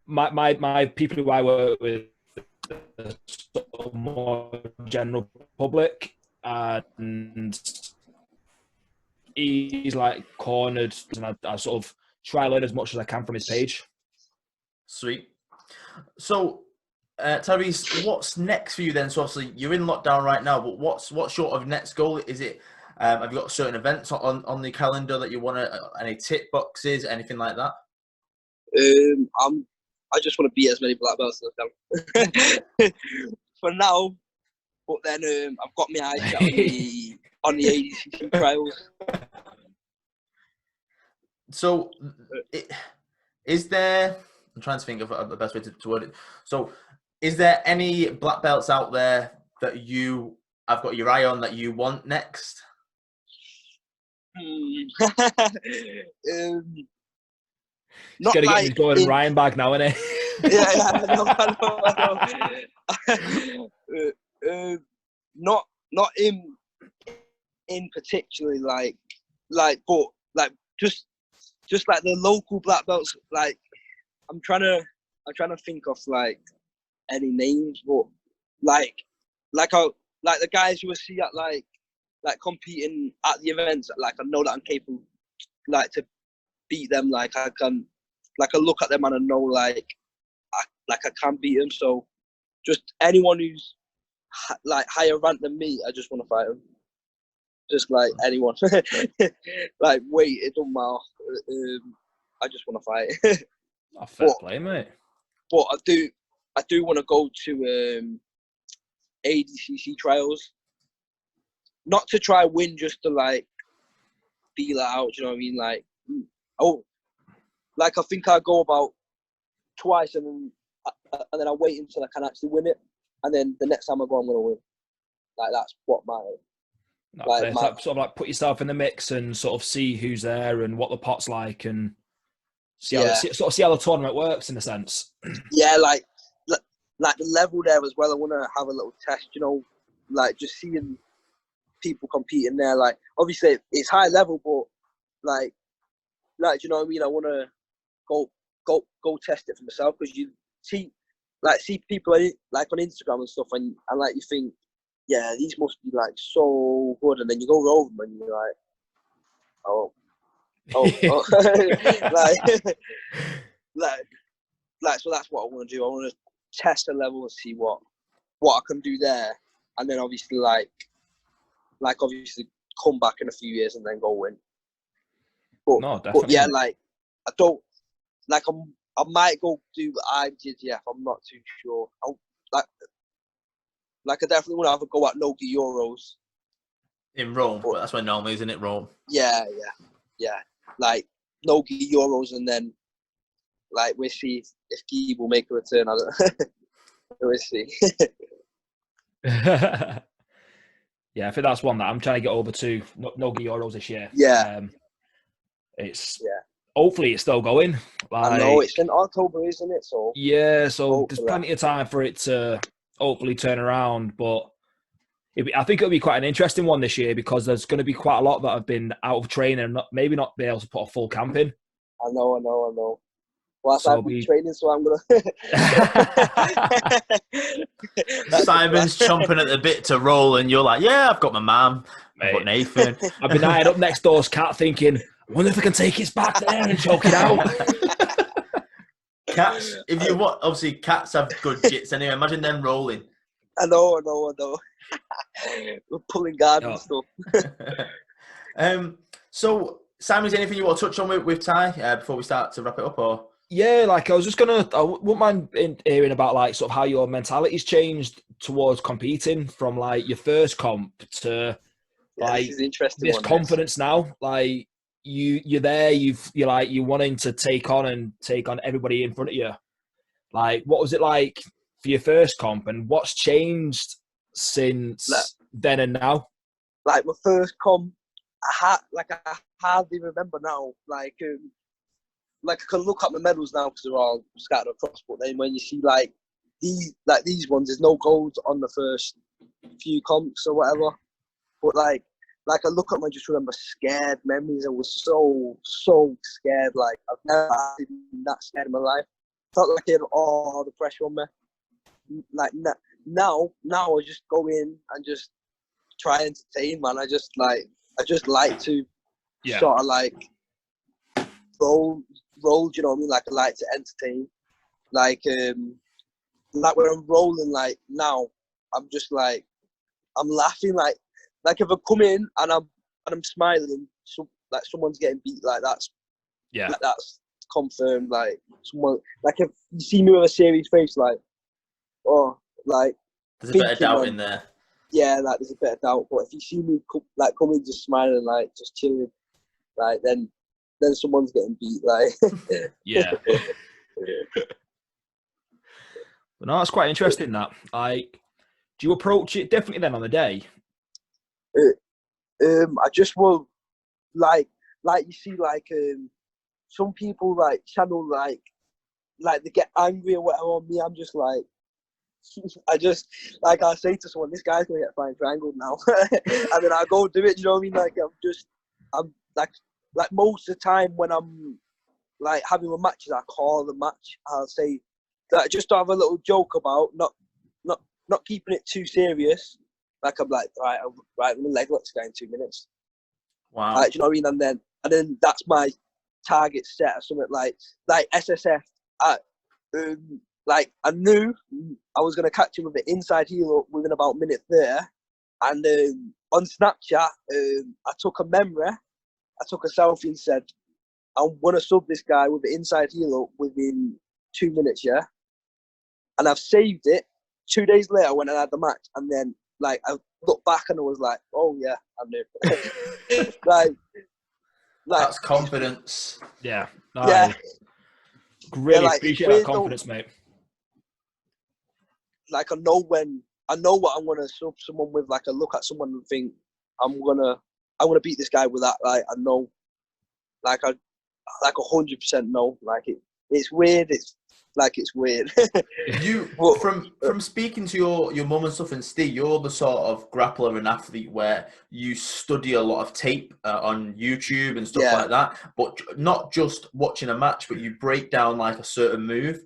Speaker 2: my people who I work with are sort of more general public, and he's like cornered, and I sort of try to learn as much as I can from his page.
Speaker 1: Sweet. So, Tyreeze, what's next for you then? So obviously you're in lockdown right now, but what's your next goal? Is it have you got certain events on the calendar that you want to? Any tip boxes, anything like that?
Speaker 3: I just want to beat as many black belts as I can for now. But then I've got my eyes set on the ADCC trials.
Speaker 1: So, is there? I'm trying to think of the best way to word it. So, is there any black belts out there that you have got your eye on that you want next?
Speaker 2: Not gonna get his Gordon Ryan bag now, isn't it?
Speaker 3: I know. Not in particularly but like just like the local black belts. Like I'm trying to think of like any names, but like the guys you will see at like competing at the events. Like I know that I'm capable, like to beat them. Like I can, like I look at them and I know like I can't beat him. So just anyone who's like higher rank than me, I just want to fight him. Just like anyone, like weight, it don't matter. I just want to fight.
Speaker 2: Oh, fair play, mate.
Speaker 3: But I do want to go to ADCC trials, not to try win, just to like feel it out. Do you know what I mean? Like, I think I go about twice, and then I wait until I can actually win it, and then the next time I go, I'm gonna win. Like that's what my
Speaker 2: sort of like put yourself in the mix and sort of see who's there and what the pot's like, and see how the tournament works in a sense.
Speaker 3: Yeah, like the level there as well. I want to have a little test, you know, like just seeing people competing there. Like obviously it's high level, but like you know what I mean. I want to go test it for myself, because you see people like on Instagram and stuff, and like you think, yeah, these must be like so good, and then you go over them and you're like, oh. like so that's what I want to do. I want to test a level and see what I can do there, and then obviously like obviously come back in a few years and then go win. But yeah, like I don't like I might go do HIVE JITSU. I'm not too sure. Like I definitely want to have a go at Nogi Euros
Speaker 1: in Rome. But that's where normally, isn't it, Rome?
Speaker 3: Yeah. Like Nogi Euros, and then like we'll see if Guy will make a return. I don't know. We'll see.
Speaker 2: Yeah, I think that's one that I'm trying to get over to. Nogi Euros this year.
Speaker 3: Yeah.
Speaker 2: Hopefully it's still going.
Speaker 3: I know it's in October, isn't it? So
Speaker 2: yeah, so there's plenty of time for it to hopefully turn around. But I think it'll be quite an interesting one this year, because there's going to be quite a lot that have been out of training and maybe not be able to put a full camp in.
Speaker 3: I know. Well, I've been training, so I'm gonna.
Speaker 1: Simon's chomping at the bit to roll, and you're like, "Yeah, I've got my mum, I've got Nathan."
Speaker 2: I've been eyeing up next door's cat, thinking, "I wonder if I can take his back there and choke it out."
Speaker 1: Cats, if you want, obviously cats have good jits anyway. Imagine them rolling.
Speaker 3: I know. We're pulling guard and stuff.
Speaker 1: So, Simon, is there anything you want to touch on with Ty before we start to wrap it up, or?
Speaker 2: Yeah, like I wouldn't mind hearing about like sort of how your mentality's changed towards competing from like your first comp to like this confidence now. Like you're there, you're wanting to take on everybody in front of you. Like, what was it like for your first comp, and what's changed since then and now?
Speaker 3: Like my first comp, I hardly remember now. Like I can look at my medals now because they're all scattered across. But then when you see like these ones, there's no gold on the first few comps or whatever. But like I look at them, I just remember scared memories. I was so scared. Like I've never been that scared in my life. Felt like I had all the pressure on me. Like now I just go in and just try and entertain, man. I just like to sort of like roll, do you know what I mean? Like I like to entertain. Like when I'm rolling, like now, I'm just like, I'm laughing, like if I come in and I'm smiling, so like someone's getting beat, like that's confirmed. Like someone, like if you see me with a serious face, like like
Speaker 1: there's a bit of doubt in there.
Speaker 3: Yeah, like there's a bit of doubt. But if you see me come in just smiling, like just chilling, like then someone's getting beat, like.
Speaker 2: Yeah. But no, that's quite interesting. That, like, do you approach it differently then on the day?
Speaker 3: I just will, like you see, like some people like channel like they get angry or whatever on me. I'm just like, I say to someone, this guy's gonna get fine triangled now, and then I go do it. You know what I mean? Like I'm like most of the time when I'm like having my matches, I call the match. I'll say that just to have a little joke about, not keeping it too serious. Like I'm like, right, I'm gonna leg lock this guy in 2 minutes.
Speaker 1: Wow.
Speaker 3: Like, do you know what I mean? And then that's my target set or something like SSF. like I knew I was gonna catch him with an inside heel up within about minute 30. And on Snapchat, I took a memory, I took a selfie and said, I'm gonna sub this guy with an inside heel up within 2 minutes, yeah. And I've saved it. 2 days later, when I had the match, and then like I looked back and I was like, oh yeah, I knew. like
Speaker 1: that's confidence.
Speaker 2: Yeah.
Speaker 3: Yeah.
Speaker 2: Really
Speaker 3: like,
Speaker 2: appreciate that confidence, mate.
Speaker 3: Like I know what I'm gonna sub someone with. Like I look at someone and think I'm gonna beat this guy with that. Like I know, like I 100% know. Like it's weird. It's weird.
Speaker 1: You from speaking to your mum and stuff, and Steve, you're the sort of grappler and athlete where you study a lot of tape on YouTube and stuff like that, but not just watching a match, but you break down like a certain move.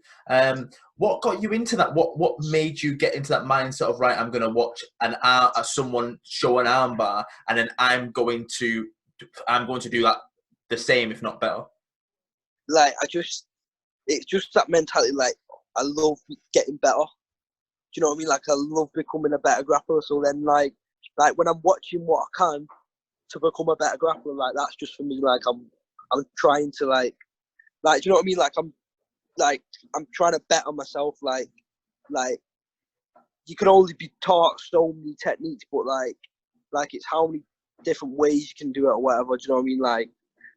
Speaker 1: What got you into that? What made you get into that mindset of, right, I'm going to watch someone show an armbar, and then I'm going to do that the same, if not better?
Speaker 3: Like it's just that mentality. Like I love getting better. Do you know what I mean? Like I love becoming a better grappler. So then, like when I'm watching what I can to become a better grappler, like that's just for me. Like I'm trying to like do you know what I mean? Like I'm trying to better myself. Like you can only be taught so many techniques, but like it's how many different ways you can do it or whatever. Do you know what I mean?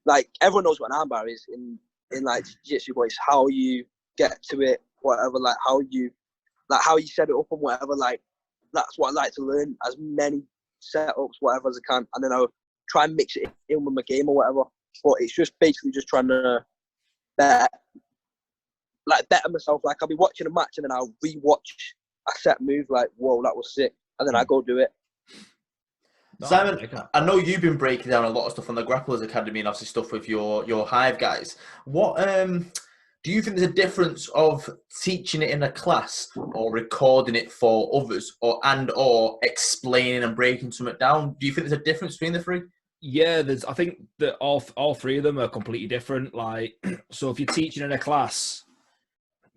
Speaker 3: Like everyone knows what an armbar is in like jiu-jitsu, but it's how you get to it, whatever, like how you set it up and whatever. Like that's what I like to learn, as many setups, whatever, as I can, and then I'll try and mix it in with my game or whatever. But it's just basically just trying to better myself. Like I'll be watching a match and then I'll rewatch a set move, like, whoa, that was sick, and then I go do it.
Speaker 1: Simon, I know you've been breaking down a lot of stuff on the Grapplers Academy and obviously stuff with your Hive guys. What do you think there's a difference of teaching it in a class or recording it for others, or explaining and breaking something down? Do you think there's a difference between the three?
Speaker 2: Yeah, I think that all three of them are completely different. Like, so if you're teaching in a class,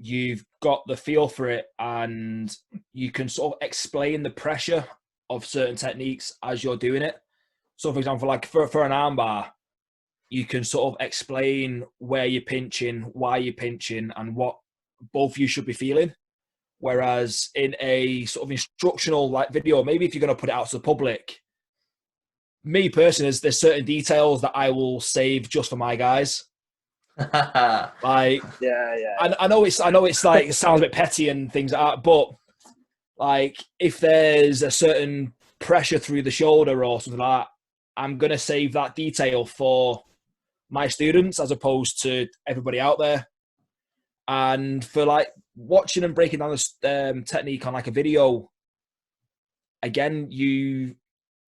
Speaker 2: you've got the feel for it and you can sort of explain the pressure of certain techniques as you're doing it. So for example, like for an armbar, you can sort of explain where you're pinching, why you're pinching, and what both you should be feeling. Whereas in a sort of instructional like video, maybe if you're going to put it out to the public, me personally, there's certain details that I will save just for my guys. Like, yeah. I know it's like, it sounds a bit petty and things like that, but like if there's a certain pressure through the shoulder or something like that, I'm going to save that detail for my students as opposed to everybody out there. And for like watching and breaking down this technique on like a video, again,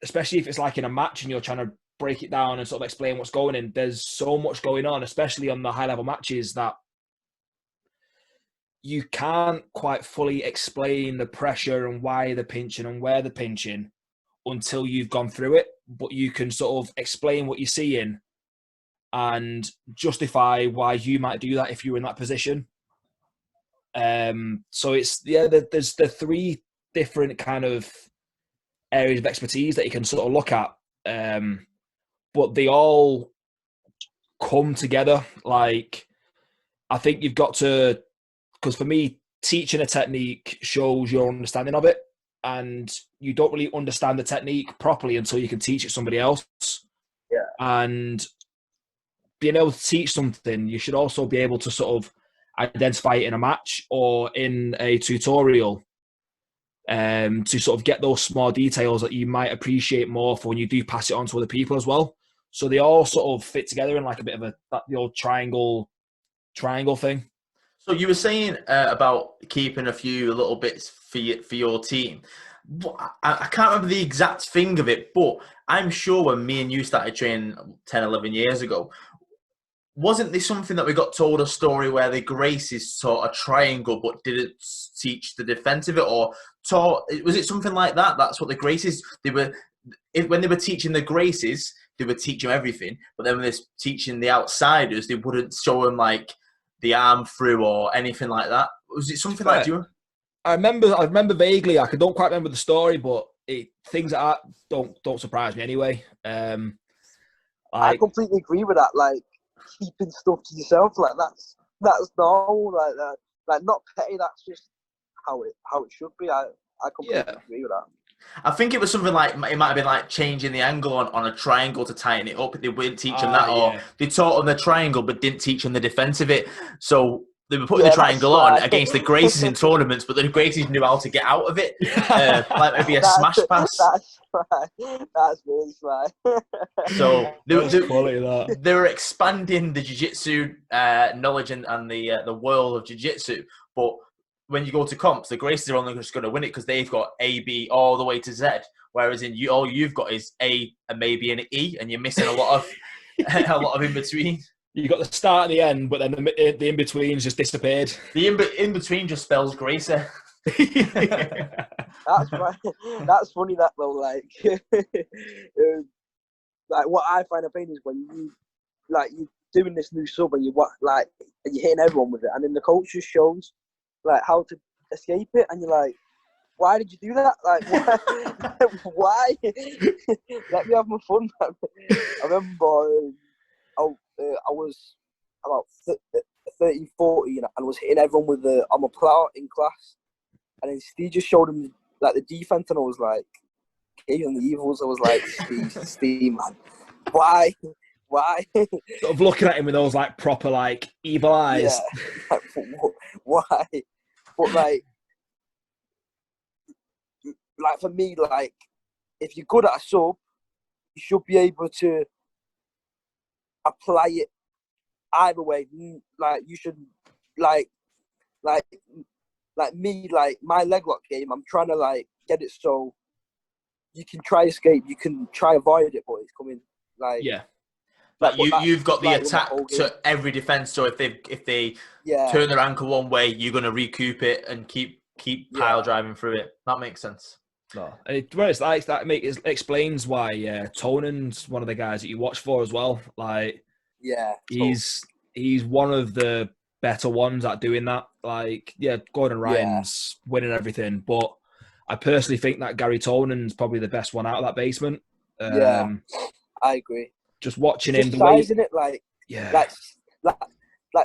Speaker 2: especially if it's like in a match and you're trying to break it down and sort of explain what's going in, there's so much going on, especially on the high level matches, that you can't quite fully explain the pressure and why they're pinching and where they're pinching until you've gone through it. But you can sort of explain what you're seeing and justify why you might do that if you're in that position. So it's, there's the three different kind of areas of expertise that you can sort of look at. But they all come together. Like, I think you've got to, because for me, teaching a technique shows your understanding of it, and you don't really understand the technique properly until you can teach it to somebody else.
Speaker 3: Yeah. And
Speaker 2: being able to teach something, you should also be able to sort of identify it in a match or in a tutorial, to sort of get those small details that you might appreciate more for when you do pass it on to other people as well. So they all sort of fit together in like a bit of the old triangle thing.
Speaker 1: So you were saying about keeping a few little bits for your team. I can't remember the exact thing of it, but I'm sure when me and you started training 10, 11 years ago, wasn't there something that we got told a story where the Gracies taught a triangle but didn't teach the defense of it, or was it something like that? That's what the Gracies, when they were teaching the Gracies, they would teach them everything, but then when they're teaching the outsiders, they wouldn't show them like the arm through or anything like that. Was it something like you?
Speaker 2: I remember vaguely. I don't quite remember the story, but things like that don't surprise me anyway.
Speaker 3: I completely agree with that. Like keeping stuff to yourself, like that's normal. Like that, like not petty. That's just how it should be. I completely agree with that.
Speaker 1: I think it was something like, it might have been like changing the angle on a triangle to tighten it up. They wouldn't teach them that, or they taught them the triangle but didn't teach them the defense of it. So they were putting the triangle on against the Gracies in tournaments, but the Gracies knew how to get out of it, like maybe a smash pass.
Speaker 3: That's right. That's really sly.
Speaker 1: So
Speaker 2: they
Speaker 1: were expanding the jiu-jitsu knowledge and the world of jiu-jitsu, but when you go to comps, the Gracies are only just going to win it because they've got A, B, all the way to Z. Whereas all you've got is A and maybe an E, and you're missing a lot of in between.
Speaker 2: You got the start and the end, but then the in between's just disappeared.
Speaker 1: The in between just spells Gracie.
Speaker 3: That's right. That's funny that though. Like, like what I find a pain is when you're doing this new sub and you're hitting everyone with it, and then the coach just shows like how to escape it, and you're like, why did you do that? Like, why? Let me have my fun, man. I remember I was about 13, 14, and I was hitting everyone with the I'm a plow in class, and then Steve just showed him like the defense, and I was like, gave him the evils. I was like, Steve, man, why?
Speaker 2: Sort of looking at him with those like proper like evil eyes.
Speaker 3: Yeah. Like, why? But like for me, like if you're good at a sub, you should be able to apply it either way. Like you should like me, like my leg lock game, I'm trying to like get it so you can try escape, you can try avoid it, but it's coming. Like
Speaker 1: like you've got the attack to every defense. So if they turn their ankle one way, you're gonna recoup it and keep pile driving through it. That makes sense.
Speaker 2: No, that explains why Tonan's one of the guys that you watch for as well. Like, he's one of the better ones at doing that. Like, Gordon Ryan's winning everything, but I personally think that Gary Tonan's probably the best one out of that basement.
Speaker 3: I agree.
Speaker 2: Just watching him,
Speaker 3: the size in it, like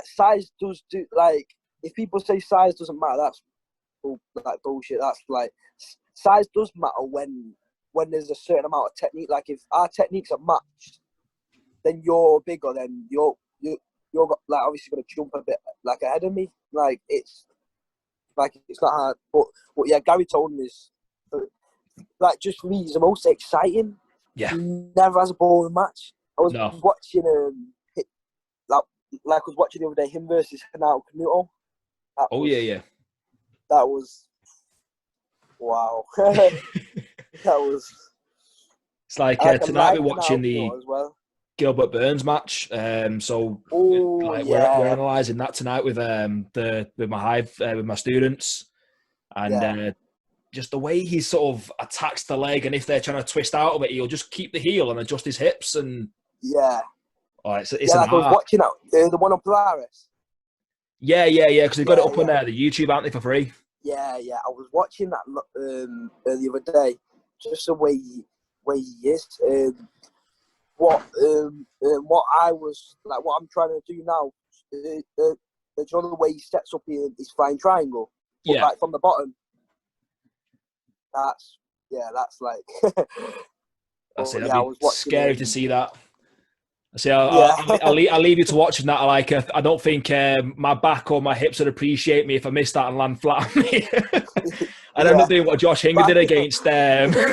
Speaker 3: size does do. Like, if people say size doesn't matter, that's like bullshit. That's like size does matter when there's a certain amount of technique. Like, if our techniques are matched, then you're bigger. Then you're like obviously gonna jump a bit like ahead of me. Like it's not hard. But yeah, Gary Tonan is like, just for me, he's the most exciting.
Speaker 2: Yeah,
Speaker 3: he never has a boring match. I was watching I was watching the other day, him versus Renato Canuto. That was wow. That was.
Speaker 2: It's like tonight we're watching the Gilbert Burns match. We're analysing that tonight with my HIVE with my students, and just the way he sort of attacks the leg, and if they're trying to twist out of it, he'll just keep the heel and adjust his hips and. It's
Speaker 3: I was watching the one on Polaris.
Speaker 2: Because they've got it up on there, the YouTube, aren't they, for free?
Speaker 3: Yeah. I was watching that the other day, just the way he is. What I was like, what I'm trying to do now, there's another way he sets up his flying triangle. But like from the bottom. That's like.
Speaker 2: It's scary to see that. I'll leave you to watching that. I don't think my back or my hips would appreciate me if I missed that and land flat on me. And I'm not doing what Josh Hinger did against against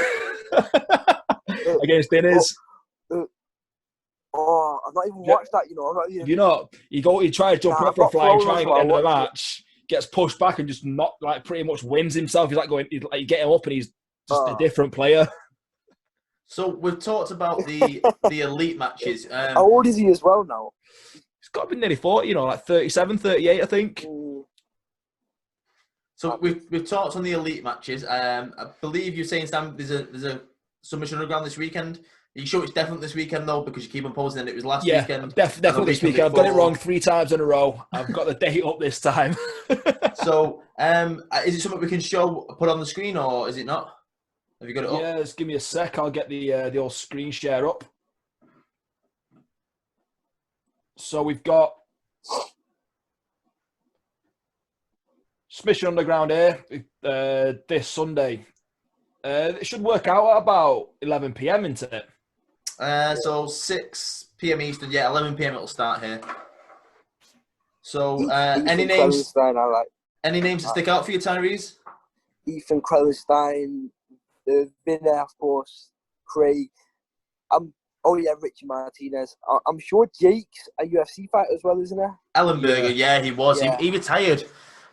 Speaker 2: Dinners.
Speaker 3: I've not even watched that.
Speaker 2: You try to jump up for a flying triangle at the end of the match, gets pushed back and just pretty much wins himself. He's you get him up and he's just a different player.
Speaker 1: So we've talked about the elite matches.
Speaker 3: How old is he as well now?
Speaker 2: He's got to be nearly 40, like 37, 38, I think.
Speaker 1: So we've talked on the elite matches. I believe you're saying, Sam, there's a submission underground this weekend. Are you sure it's definitely this weekend though? Because you keep on posting and it was last
Speaker 2: Yeah,
Speaker 1: weekend.
Speaker 2: definitely this weekend. I've got it wrong 3 times in a row. I've got the date up this time.
Speaker 1: So, is it something we can put on the screen, or is it not? Have you got it up?
Speaker 2: Yeah, just give me a sec. I'll get the old screen share up. So we've got Submission Underground here this Sunday. It should work out at about 11 p.m. isn't it?
Speaker 1: So 6 p.m. Eastern, yeah, 11 p.m. it'll start here. So, any names? Any names that stick out for you, Tyreeze?
Speaker 3: Ethan Krellenstein, Vin, of course, Craig. Richie Martinez. I'm sure Jake's a UFC fighter as well, isn't he?
Speaker 1: Ellenberger, yeah, he was.
Speaker 3: Yeah.
Speaker 1: He retired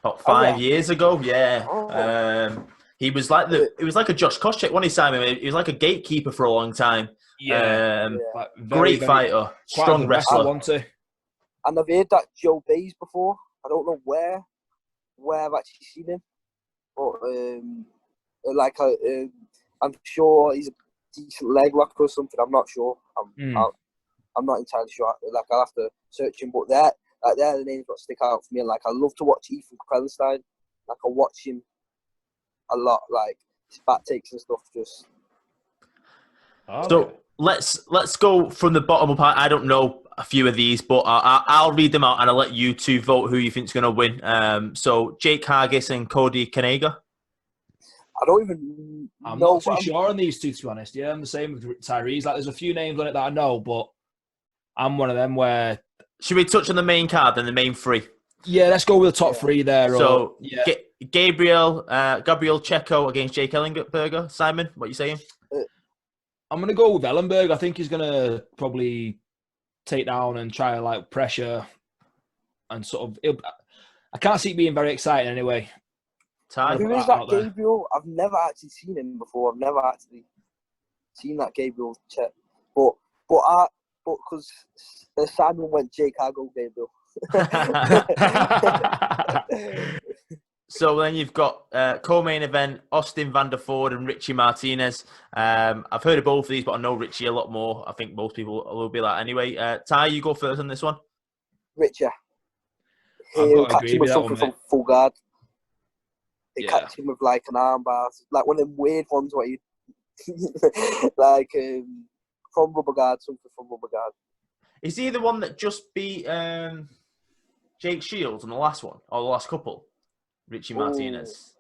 Speaker 1: about 5 years ago. Yeah.
Speaker 3: Oh.
Speaker 1: He was like it was like a Josh Koscheck, wasn't he, Simon? He was like a gatekeeper for a long time.
Speaker 2: Yeah.
Speaker 1: Like great fighter, strong wrestler.
Speaker 3: And I've heard that Joe Bays before. I don't know where I've actually seen him, but I'm sure he's a decent leg lock or something. I'm not sure. I'm not entirely sure. Like, I'll have to search him. But they're the names that stick out for me. Like, I love to watch Ethan Krellenstein. Like, I watch him a lot. Like, his back takes and stuff. Just.
Speaker 1: So let's go from the bottom up. I don't know a few of these, but I'll read them out and I'll let you two vote who you think's going to win. So Jake Hargis and Cody Kanega.
Speaker 3: I don't even know.
Speaker 2: I'm not too sure on these two, to be honest. Yeah, I'm the same with Tyreeze. Like, there's a few names on it that I know, but I'm one of them where... Should
Speaker 1: we touch on the main card then, the main 3?
Speaker 2: Yeah, let's go with the top 3 there.
Speaker 1: So, Gabriel Checo against Jake Ellenberger. Simon, what are you saying?
Speaker 2: I'm going to go with Ellenberger. I think he's going to probably take down and try to, like, pressure and sort of... I can't see it being very exciting anyway.
Speaker 3: Who is that Gabriel? I've never actually seen him before. I've never actually seen that Gabriel check. But because Simon went Jake, I'll go Gabriel.
Speaker 1: So then you've got co-main event, Austin Vanderford and Richie Martinez. I've heard of both of these, but I know Richie a lot more. I think most people will be like anyway. Ty, you go first on this one.
Speaker 3: Richie. He'll catch him with something from full guard. They catch him with like an armbar, like one of them weird ones where you like from rubber guard, something from rubber guard.
Speaker 1: Is he the one that just beat Jake Shields on the last one, or the last couple? Richie Martinez.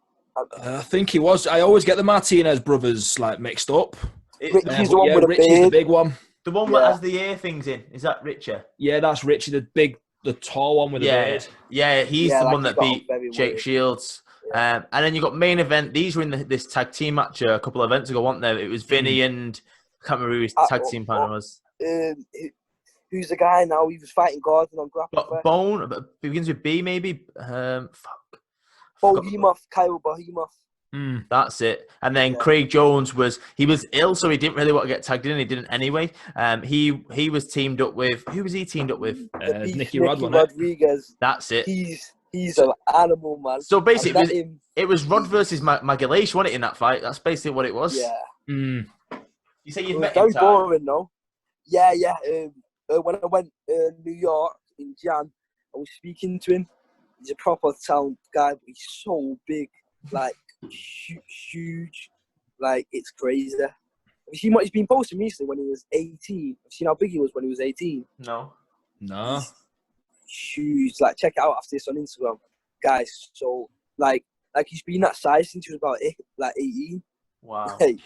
Speaker 2: I think he was. I always get the Martinez brothers like mixed up.
Speaker 3: Richie's the one with the
Speaker 2: Richie's
Speaker 3: beard.
Speaker 2: The big one.
Speaker 1: The one that has the ear things in. Is that Richie?
Speaker 2: Yeah, that's Richie, the tall one with the beard.
Speaker 1: Yeah, he's the one that beat Jake Shields. And then you got main event. These were in this tag team match a couple of events ago, weren't there? It was Vinny and I can't remember who his tag team partner was.
Speaker 3: Who's the guy now? He was fighting Gordon on grappling.
Speaker 1: Bone begins with B, maybe.
Speaker 3: Bohemoth, Kyle Bohemoth.
Speaker 1: That's it. And then Craig Jones was ill, so he didn't really want to get tagged in. He didn't anyway. He was teamed up with who was he teamed up with?
Speaker 2: Nicky
Speaker 3: Rodriguez.
Speaker 1: That's it.
Speaker 3: He's an animal, man.
Speaker 1: So basically, it was Rod versus Magalhaes, wasn't it, in that fight? That's basically what it was.
Speaker 3: Yeah.
Speaker 1: You say you've met
Speaker 3: him?
Speaker 1: Very
Speaker 3: boring, though. Yeah. When I went New York in Jan, I was speaking to him. He's a proper talent guy, but he's so big, like huge, like it's crazy. Have you seen what he's been posting recently when he was 18? Have you seen how big he was when he was 18?
Speaker 1: No.
Speaker 3: Huge. Like, check it out after this on Instagram, guys. So like he's been that size since he was about 18.
Speaker 1: Wow.
Speaker 3: Hey,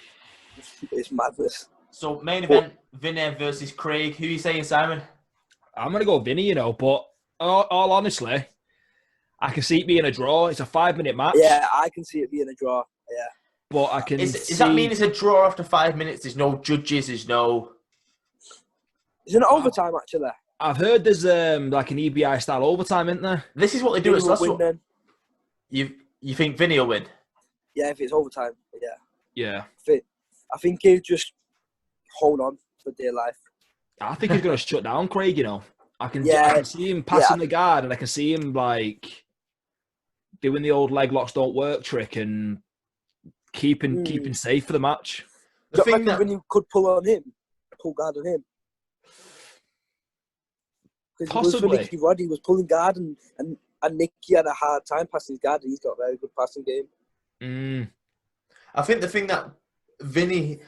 Speaker 3: it's madness.
Speaker 1: So main event, Vinny versus Craig. Who are you saying, Simon?
Speaker 2: I'm gonna go Vinny, but all honestly, I can see it being a draw. It's a 5-minute match.
Speaker 3: Yeah, I can see it being a draw. Yeah.
Speaker 2: But I can
Speaker 1: Does that mean it's a draw after 5 minutes? There's no judges, there's no...
Speaker 3: Is it an overtime, actually?
Speaker 2: I've heard there's like an EBI style overtime, isn't there?
Speaker 1: This is what they do.
Speaker 3: Then.
Speaker 1: You think Vinny will win?
Speaker 3: Yeah, if it's overtime,
Speaker 2: Yeah.
Speaker 3: I think he'll just hold on for dear life.
Speaker 2: I think he's going to shut down Craig, I can see him passing the guard, and I can see him like doing the old leg locks don't work trick and keeping safe for the match.
Speaker 3: Do you reckon Vinny could pull on him? pull guard on him? Because
Speaker 2: Possibly.
Speaker 3: Nicky Roddy was pulling guard, and Nicky had a hard time passing his guard, and he's got a very good passing game.
Speaker 1: I think the thing that Vinny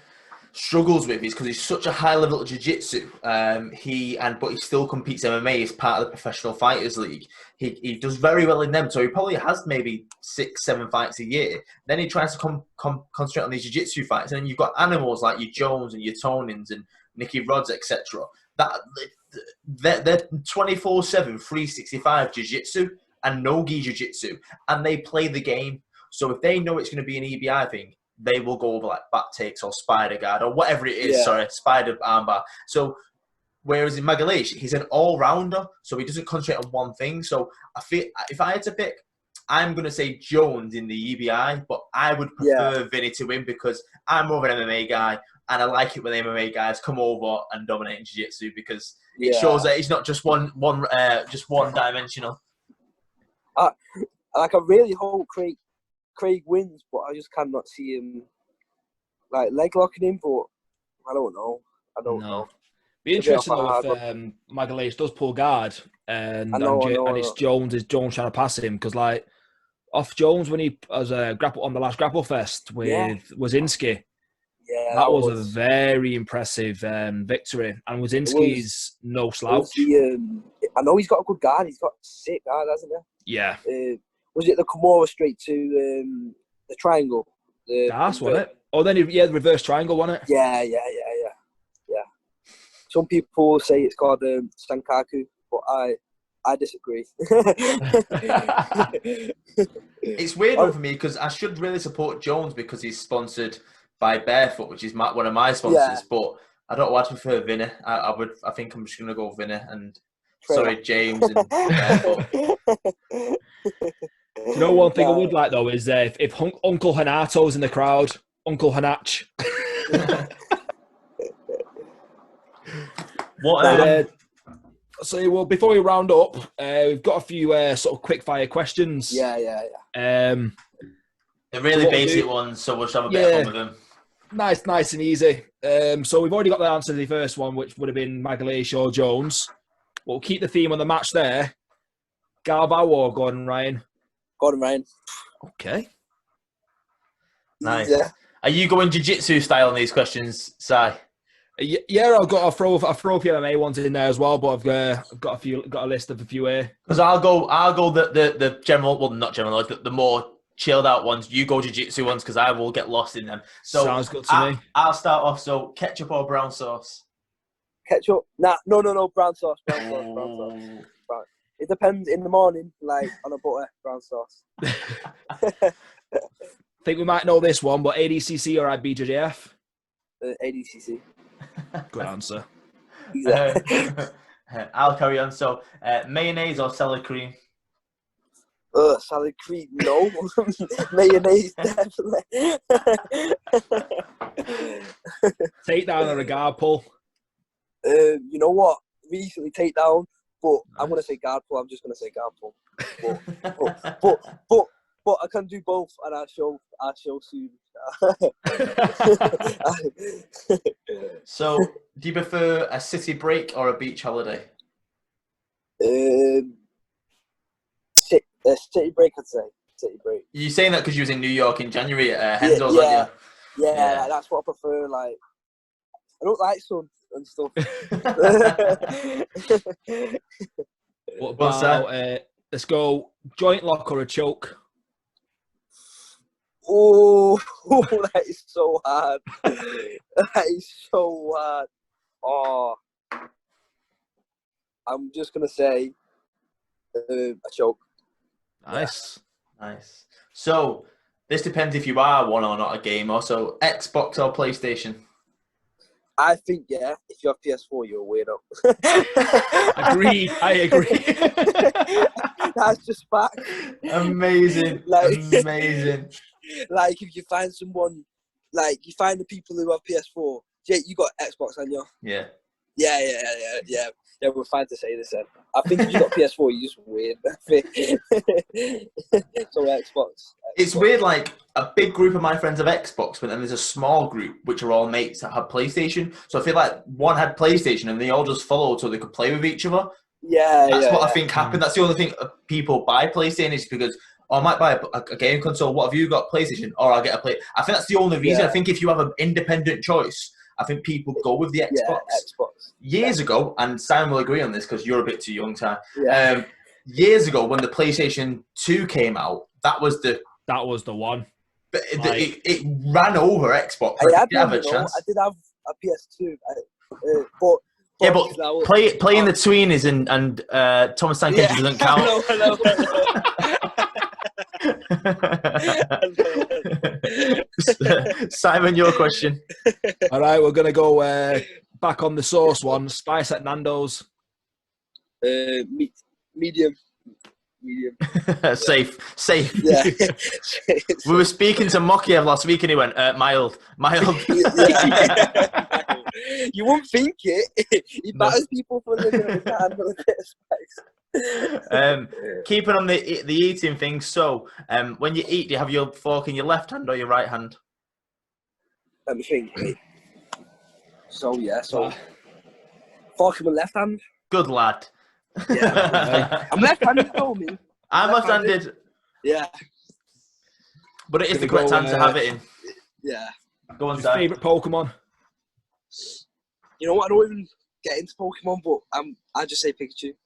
Speaker 1: struggles with is because he's such a high level of jiu-jitsu. But he still competes MMA as part of the Professional Fighters League. He does very well in them, so he probably has maybe 6-7 fights a year. Then he tries to concentrate on these jiu-jitsu fights, and then you've got animals like your Jones and your Tonins and Nicky Rods, etc. That they're 24/7, 365 jiu-jitsu and no-gi jiu-jitsu, and they play the game. So if they know it's going to be an EBI thing, they will go over like back takes or spider guard or whatever it is.
Speaker 3: Yeah.
Speaker 1: Sorry, spider armbar. So whereas in Magalhães, he's an all-rounder, so he doesn't concentrate on one thing. So I feel if I had to pick, I'm going to say Jones in the EBI, but I would prefer Vinny to win because I'm more of an MMA guy, and I like it when MMA guys come over and dominate in jiu-jitsu because it shows that he's not just one dimensional.
Speaker 3: I really hope Craig wins, but I just cannot see him like leg locking him. But I don't know. I don't know.
Speaker 2: Be interesting though if Magalhães does pull guard and it's Jones trying to pass him, because like off Jones when he was grapple on the last Grapple Fest with Wazinski.
Speaker 3: Yeah,
Speaker 2: that was a very impressive victory, and Wazinski's no slouch.
Speaker 3: I know he's got a good guard. He's got a sick guard, hasn't he?
Speaker 2: Yeah.
Speaker 3: Was it the Kimura straight to the triangle?
Speaker 2: That's wasn't it? Oh, then the reverse triangle, wasn't it?
Speaker 3: Yeah. Some people say it's called Sankaku, but I disagree.
Speaker 1: It's weird one for me because I should really support Jones because he's sponsored by Barefoot, which is one of my sponsors. But I don't want to prefer Vinny. I think I'm just gonna go Vinny and sorry James and Barefoot.
Speaker 2: You know, one thing I would like though is if Uncle Hanato's in the crowd, Uncle Hanach. So, well, before we round up, we've got a few sort of quick fire questions.
Speaker 3: Yeah.
Speaker 1: They're really basic ones, so we'll just have a bit of fun with them.
Speaker 2: Nice and easy. So we've already got the answer to the first one, which would have been Magalhães or Jones. We'll keep the theme on the match there. Galvao or Gordon Ryan?
Speaker 3: Gordon Ryan.
Speaker 2: Okay.
Speaker 1: Nice. Yeah. Are you going jiu-jitsu style on these questions, Si?
Speaker 2: Yeah, I'll throw a few MMA ones in there as well, but I've got a list of a few here.
Speaker 1: Because I'll go the general, well, not general, the more chilled out ones. You go jiu-jitsu ones because I will get lost in them. So
Speaker 2: sounds good to me.
Speaker 1: I'll start off. So ketchup or brown sauce?
Speaker 3: Ketchup? Nah, no, brown sauce. Brown. It depends. In the morning, like on a butter, brown sauce.
Speaker 2: I think we might know this one, but ADCC or IBJJF?
Speaker 3: ADCC.
Speaker 2: Good answer.
Speaker 1: I'll carry on. So, mayonnaise or salad cream?
Speaker 3: Salad cream, no. Mayonnaise, definitely.
Speaker 2: Takedown or a guard pull?
Speaker 3: You know what? Recently takedown, but nice. I'm gonna say guard pull. I'm just gonna say guard pull. But I can do both, and I'll show soon.
Speaker 1: So, do you prefer a city break or a beach holiday?
Speaker 3: City break, I'd say. City break.
Speaker 1: You're saying that because you was in New York in January at Henzo's, aren't you?
Speaker 3: Yeah, that's what I prefer. Like, I don't like sun and stuff.
Speaker 2: What about, let's go joint lock or a choke?
Speaker 3: Oh, that is so hard. That is so hard. Oh, I'm just going to say a choke.
Speaker 1: Nice. So, this depends if you are one or not a gamer. So, Xbox or PlayStation?
Speaker 3: I think, if you have PS4, you're a weirdo.
Speaker 2: Agreed. I agree.
Speaker 3: That's just fact.
Speaker 1: Amazing. Amazing.
Speaker 3: Like, if you find someone, like, you find the people who have PS4, Jake, you got Xbox, haven't you?
Speaker 1: Yeah.
Speaker 3: Yeah. Yeah, we're fine to say this then. I think if you got PS4, you just weird. So Xbox.
Speaker 1: It's weird, like, a big group of my friends have Xbox, but then there's a small group, which are all mates that have PlayStation. So I feel like one had PlayStation and they all just followed so they could play with each other.
Speaker 3: Yeah,
Speaker 1: That's what I think happened. That's the only thing people buy PlayStation is because, oh, I might buy a game console. What have you got? PlayStation? Or I'll get a Play. I think that's the only reason. I think if you have an independent choice, I think people go with the Xbox.
Speaker 3: Yeah, Xbox.
Speaker 1: Years ago, and Simon will agree on this because you're a bit too young, Ty.
Speaker 3: Yeah.
Speaker 1: Years ago, when the PlayStation 2 came out, that was the
Speaker 2: one.
Speaker 1: But it ran over Xbox.
Speaker 3: I did have a PS2, but
Speaker 1: yeah, but playing the tweenies and Thomas Tank Engine doesn't count.
Speaker 3: I know.
Speaker 1: Simon, your question.
Speaker 2: All right, we're gonna go back on the sauce one. Spice at Nando's.
Speaker 3: Medium.
Speaker 1: Safe.
Speaker 3: Yeah.
Speaker 1: We were speaking to Mokiev last week and he went, mild.
Speaker 3: You wouldn't think it. He batters people for a living with a hand with a bit of spice.
Speaker 1: Keeping on the eating thing, so when you eat, do you have your fork in your left hand or your right hand?
Speaker 3: Let me think. So fork in my left hand.
Speaker 1: Good lad.
Speaker 3: Yeah, I'm left-handed, told me.
Speaker 1: I'm left-handed.
Speaker 3: Yeah.
Speaker 1: But it is the correct time to have it in.
Speaker 3: Yeah.
Speaker 1: Go on,
Speaker 2: Your favourite Pokemon?
Speaker 3: You know what? I don't even get into Pokemon, but I just say Pikachu.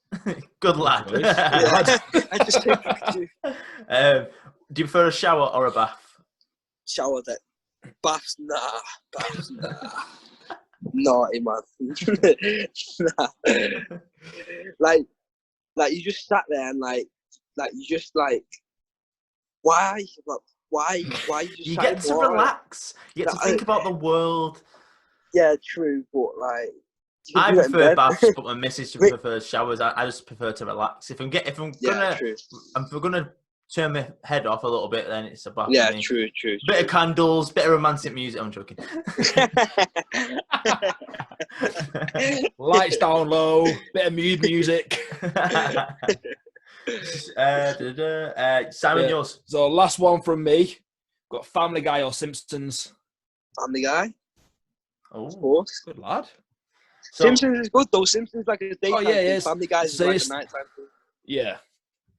Speaker 1: Good lad.
Speaker 3: Yeah, I just say Pikachu.
Speaker 1: Do you prefer a shower or a bath?
Speaker 3: Shower that. Baths, nah. Naughty, man. Nah. Like you just sat there and like you just like, why? Like, why you just
Speaker 1: you get to relax. You get to think about the world.
Speaker 3: Yeah, true, but like
Speaker 1: I prefer baths, but my missus prefers showers. I just prefer to relax. If we're gonna turn my head off a little bit, then it's a bath.
Speaker 3: Yeah,
Speaker 1: for me.
Speaker 3: true.
Speaker 1: Bit of candles, bit of romantic music. I'm joking.
Speaker 2: Lights down low, bit of mood music.
Speaker 1: Simon, yours.
Speaker 2: So last one from me. Got Family Guy or Simpsons?
Speaker 3: Family Guy.
Speaker 1: Oh,
Speaker 3: of course.
Speaker 2: Good lad.
Speaker 3: So, Simpsons is good though. Simpsons like a daytime thing. Family Guy is like a nighttime thing.
Speaker 2: Yeah.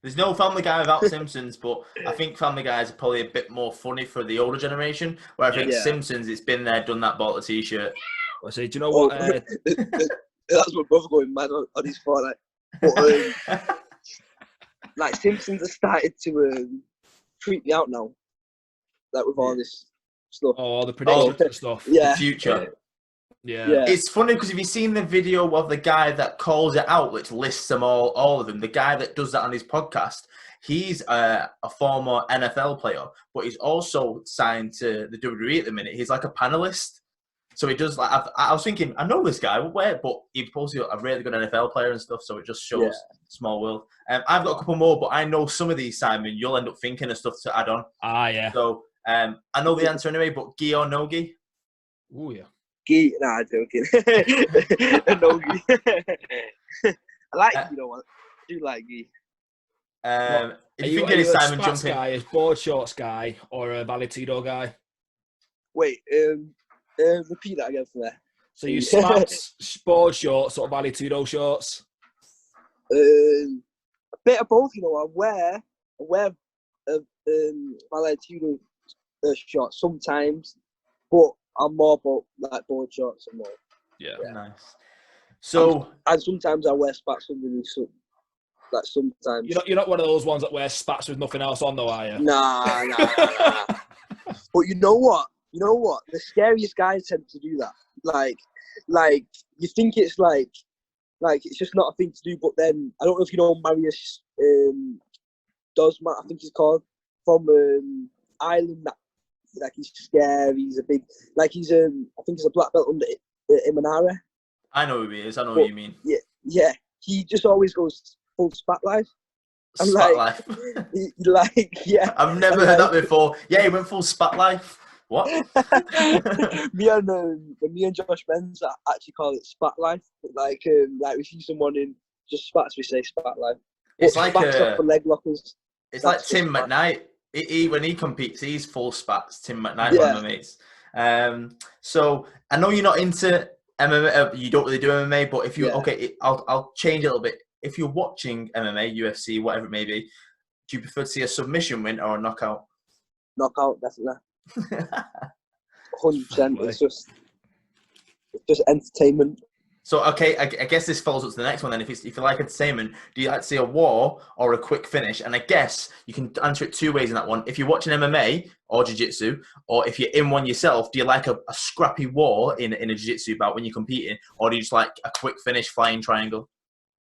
Speaker 1: There's no Family Guy without Simpsons, but I think Family Guy is probably a bit more funny for the older generation. Where I think Simpsons, it's been there, done that, bought a T-shirt.
Speaker 2: I say, do you know what?
Speaker 3: That's my brother going mad on his phone. But like Simpsons has started to creep me out now, like with all this stuff.
Speaker 2: Oh, the prediction stuff.
Speaker 3: Yeah.
Speaker 1: The future.
Speaker 2: Yeah.
Speaker 1: It's funny because if you've seen the video of the guy that calls it out, which lists them all of them, the guy that does that on his podcast, he's a former NFL player, but he's also signed to the WWE at the minute. He's like a panelist. So he does like, I was thinking, I know this guy, where? But he's also a really good NFL player and stuff, so it just shows small world. I've got a couple more, but I know some of these, Simon, you'll end up thinking of stuff to add on.
Speaker 2: Ah, yeah.
Speaker 1: So I know the answer anyway, but gi or no gi?
Speaker 2: Oh, yeah.
Speaker 3: Gi, nah, joking. No gi. I like gi, you know what? I do like gi.
Speaker 1: If you think it is Simon jumping.
Speaker 2: Guy, a board shorts guy, or a Valentino guy?
Speaker 3: Wait, repeat that again for me.
Speaker 2: So you spats, board shorts, or Valentino shorts?
Speaker 3: A bit of both, you know. I wear Valentino shorts sometimes, but I'm more about like board shorts and more.
Speaker 1: Yeah. Nice. So
Speaker 3: and sometimes I wear spats underneath. Like sometimes.
Speaker 2: You're not one of those ones that wears spats with nothing else on, though, are you?
Speaker 3: Nah. But you know what? The scariest guys tend to do that. Like you think it's like it's just not a thing to do, but then I don't know if you know Marius Dosmat, I think he's called, from Ireland. That like he's scary. He's a big I think he's a black belt under Imanara.
Speaker 1: I know who he is. I know what you mean.
Speaker 3: Yeah. He just always goes full spat life.
Speaker 1: Spat life.
Speaker 3: I've never
Speaker 1: heard that before. Yeah, he went full spat life. What?
Speaker 3: Me and Josh Benz actually call it spat life. Like we see someone in just spats, we say spat life.
Speaker 1: It's
Speaker 3: But
Speaker 1: like
Speaker 3: spats off the leg lockers.
Speaker 1: It's like
Speaker 3: That's
Speaker 1: Tim
Speaker 3: just
Speaker 1: McKnight. When he competes, he's full spats. Tim McKnight,
Speaker 3: Yeah.
Speaker 1: one of my mates. So I know you're not into MMA. You don't really do MMA, but if you I'll change it a little bit. If you're watching MMA, UFC, whatever it may be, do you prefer to see a submission win or a knockout?
Speaker 3: knockout, definitely. 100%. It's just entertainment.
Speaker 1: So, okay, I guess this follows up to the next one then. If you like entertainment, do you like to see a war or a quick finish? And I guess you can answer it two ways in that one. If you're watching MMA or jiu-jitsu, or if you're in one yourself, do you like a scrappy war in a jiu-jitsu bout when you're competing? Or do you just like a quick finish, flying triangle?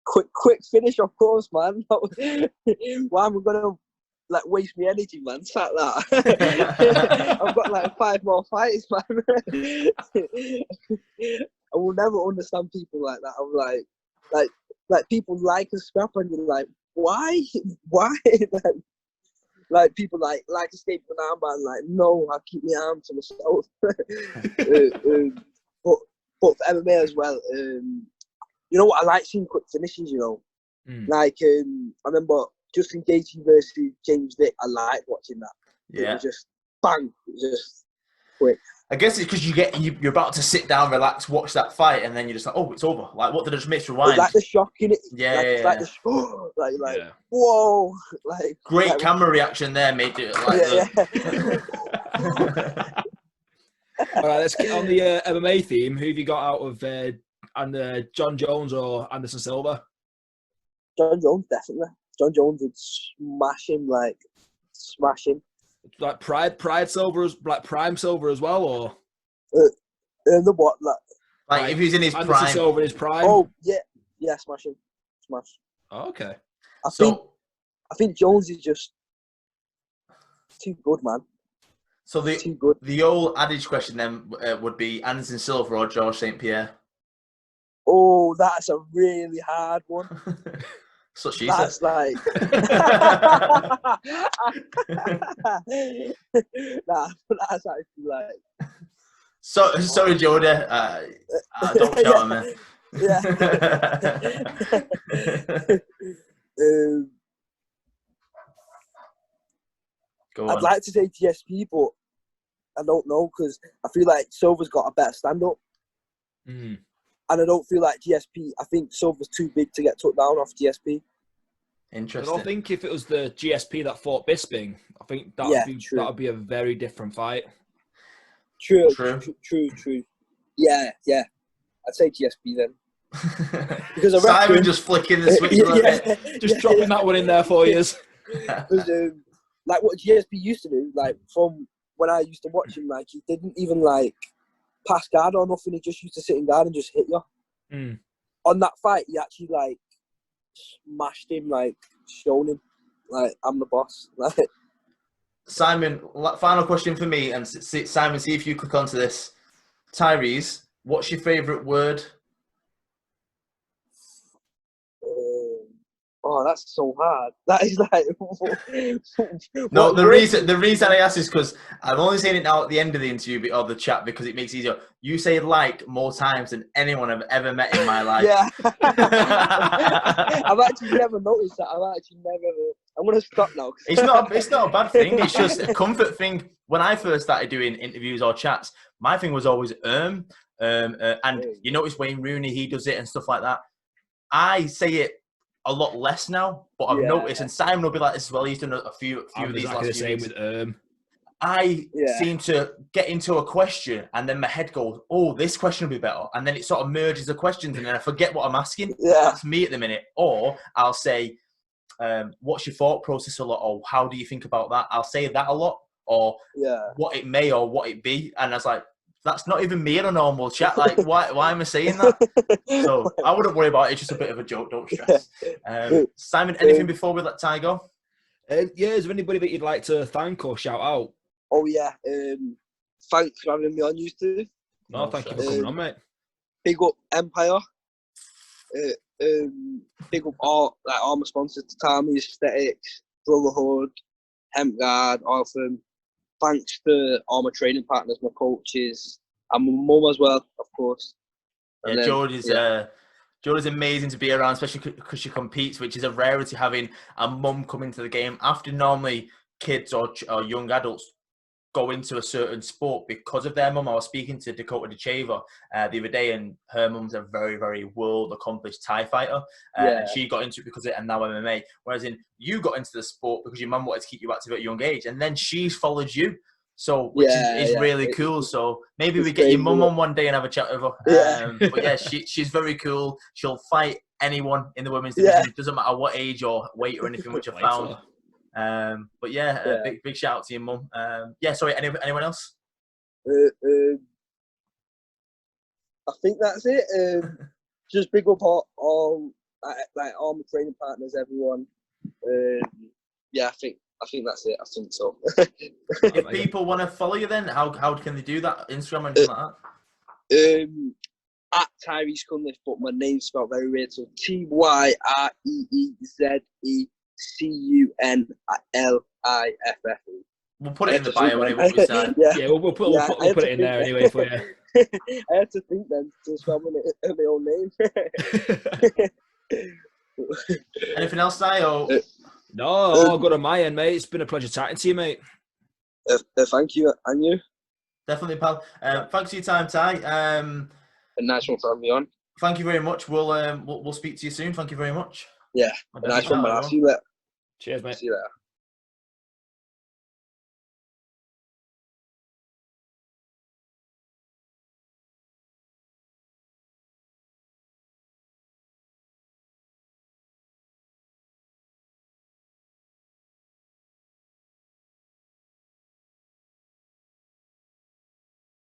Speaker 3: Quick finish, of course, man. Why am I going to waste my energy, man? Sat that. I've got 5 more fights, man. I will never understand people like that. I'm like people like a scrap, and you're like, why? Like people like escape an armband. Like, no, I keep my arm to myself. But for MMA as well, you know what? I like seeing quick finishes. You know, I remember Justin Gaethje versus James Vick. I like watching that.
Speaker 1: Yeah,
Speaker 3: it was just bang, it was just quick.
Speaker 1: I guess it's because you're about to sit down, relax, watch that fight, and then you're just like, oh, it's over. Like, what did I just miss? Rewind.
Speaker 3: It's like the shock in it.
Speaker 1: Yeah,
Speaker 3: whoa,
Speaker 1: great camera reaction there, mate.
Speaker 2: All right, let's get on the MMA theme. Who have you got out of John Jones or Anderson Silva?
Speaker 3: John Jones, definitely. John Jones would smash him.
Speaker 2: Like Pride Silver, like Prime Silver as well, or
Speaker 3: the what?
Speaker 1: Like if he's in his
Speaker 2: Anderson
Speaker 1: prime.
Speaker 2: Silva in his prime.
Speaker 3: Oh yeah, smash him, smash.
Speaker 2: Oh, okay.
Speaker 3: I think Jones is just too good, man.
Speaker 1: So
Speaker 3: too good.
Speaker 1: The old adage question then would be Anderson Silva or George St. Pierre.
Speaker 3: Oh, that's a really hard one.
Speaker 1: So she
Speaker 3: that's
Speaker 1: said.
Speaker 3: Like that's actually like.
Speaker 1: So sorry, Jordan. Don't shout at me.
Speaker 3: Yeah.
Speaker 1: Go on.
Speaker 3: I'd like to say GSP, but I don't know because I feel like Silva's got a better stand-up. And I don't feel like GSP. I think Silva's too big to get took down off GSP.
Speaker 1: Interesting.
Speaker 2: I don't think if it was the GSP that fought Bisping, I think that would be a very different fight.
Speaker 3: True. Yeah. I'd say GSP then. Because
Speaker 1: Simon just flicking the switch a little bit.
Speaker 2: Just dropping that one in there for you.
Speaker 3: Because like what GSP used to do, like from when I used to watch him, like he didn't even like pass guard or nothing. He just used to sit in guard and just hit you. On that fight, he actually like smashed him, like shown him, like I'm the boss. Like
Speaker 1: Simon, final question for me, and Simon, see if you click onto this. Tyreeze, what's your favourite word?
Speaker 3: Oh, that's so hard. That is like
Speaker 1: no. The reason I ask is because I'm only saying it now at the end of the interview or the chat because it makes it easier. You say like more times than anyone I've ever met in my life.
Speaker 3: Yeah. I've actually never noticed that. I'm gonna stop now.
Speaker 1: It's not a bad thing. It's just a comfort thing. When I first started doing interviews or chats, my thing was always and you notice Wayne Rooney, he does it and stuff like that. I say it a lot less now, but I've noticed, and Simon will be like this as well. He's done a few of these last few weeks.
Speaker 2: With
Speaker 1: I seem to get into a question, and then my head goes, "Oh, this question will be better," and then it sort of merges the questions, and then I forget what I'm asking.
Speaker 3: Yeah.
Speaker 1: That's me at the minute. Or I'll say, "What's your thought process a lot?" Or "How do you think about that?" I'll say that a lot, or "What it may or what it be," and I was like, that's not even me in a normal chat. Like, why am I saying that? So I wouldn't worry about it. It's just a bit of a joke. Don't stress. Simon, anything before we let Ty go?
Speaker 2: Is there anybody that you'd like to thank or shout out?
Speaker 3: Oh, yeah. Thanks for having me on, you two.
Speaker 2: No, thank you for coming on, mate.
Speaker 3: Big up Empire. Big up all my sponsors, Tatami Aesthetics, Brotherhood, Hemp Guard, all of them. thanks to all my training partners, my coaches, and my mum as well, of course. And
Speaker 1: Yeah,
Speaker 3: then,
Speaker 1: Jordan's amazing to be around, especially because she competes, which is a rarity, having a mum come into the game. After normally kids or young adults go into a certain sport because of their mum. I was speaking to Dakota DeChaver the other day, and her mum's a very, very world accomplished Thai fighter. And she got into it because of it, and now MMA. Whereas you got into the sport because your mum wanted to keep you active at a young age, and then she's followed you. So, which is really cool. So maybe we get your mum on one day and have a chat with her. But yeah, she's very cool. She'll fight anyone in the women's division. It doesn't matter what age or weight or anything, which I found. But yeah, big shout out to your mum. Yeah, sorry, anyone else?
Speaker 3: I think that's it. Just big up all my training partners, everyone. Yeah, I think that's it. I think so.
Speaker 1: If people want to follow you, then how can they do that? Instagram and anything like that?
Speaker 3: At Tyreeze Cunliffe, but my name's spelled very weird. So TYREEZECUNLIFFE.
Speaker 1: We'll put it in the bio anyway. What we said.
Speaker 2: We'll put it in there anyway for you.
Speaker 3: I had to think then to spell my own name.
Speaker 1: Anything else, Ty?
Speaker 2: No, all good on my end, mate. It's been a pleasure chatting to you, mate.
Speaker 3: Thank you, and you.
Speaker 1: Definitely, pal. Thanks for your time, Ty.
Speaker 3: A nice one for having me on.
Speaker 1: Thank you very much. We'll speak to you soon. Thank you very much.
Speaker 3: Yeah, a nice one, man. I'll see you later.
Speaker 2: Cheers, mate.
Speaker 3: See you later.